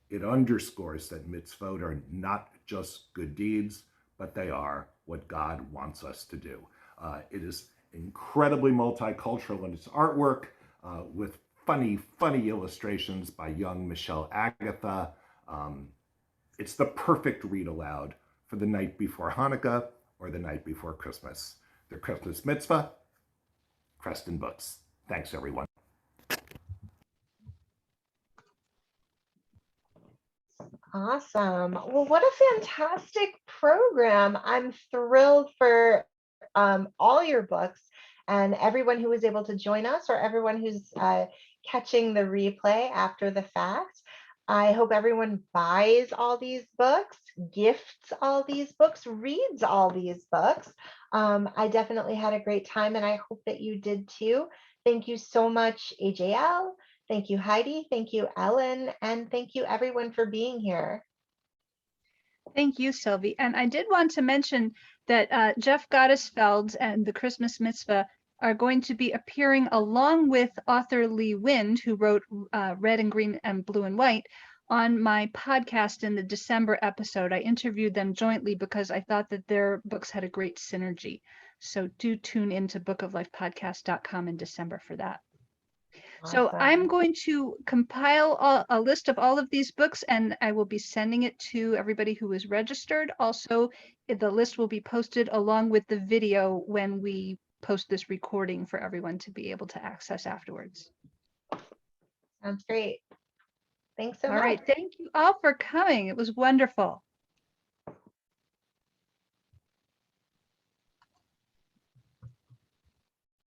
It underscores that mitzvot are not just good deeds, but they are what God wants us to do. It is incredibly multicultural in its artwork, with funny illustrations by young Michelle Agatha. It's the perfect read aloud for the night before Hanukkah or the night before Christmas. The Christmas Mitzvah, Creston Books. Thanks, everyone. Awesome. Well, what a fantastic program. I'm thrilled for all your books and everyone who was able to join us, or everyone who's catching the replay after the fact. I hope everyone buys all these books, gifts all these books, reads all these books. I definitely had a great time, and I hope that you did too. Thank you so much, AJL. Thank you, Heidi. Thank you, Ellen. And thank you, everyone, for being here. Thank you, Sylvie. And I did want to mention that Jeff Goddessfield and the Christmas Mitzvah are going to be appearing along with author Lee Wind, who wrote Red and Green and Blue and White, on my podcast in the December episode. I interviewed them jointly because I thought that their books had a great synergy. So do tune into bookoflifepodcast.com in December for that. So I'm going to compile a list of all of these books, and I will be sending it to everybody who is registered. Also, the list will be posted along with the video when we post this recording for everyone to be able to access afterwards. Sounds great. Thanks so much. All right. Thank you all for coming. It was wonderful.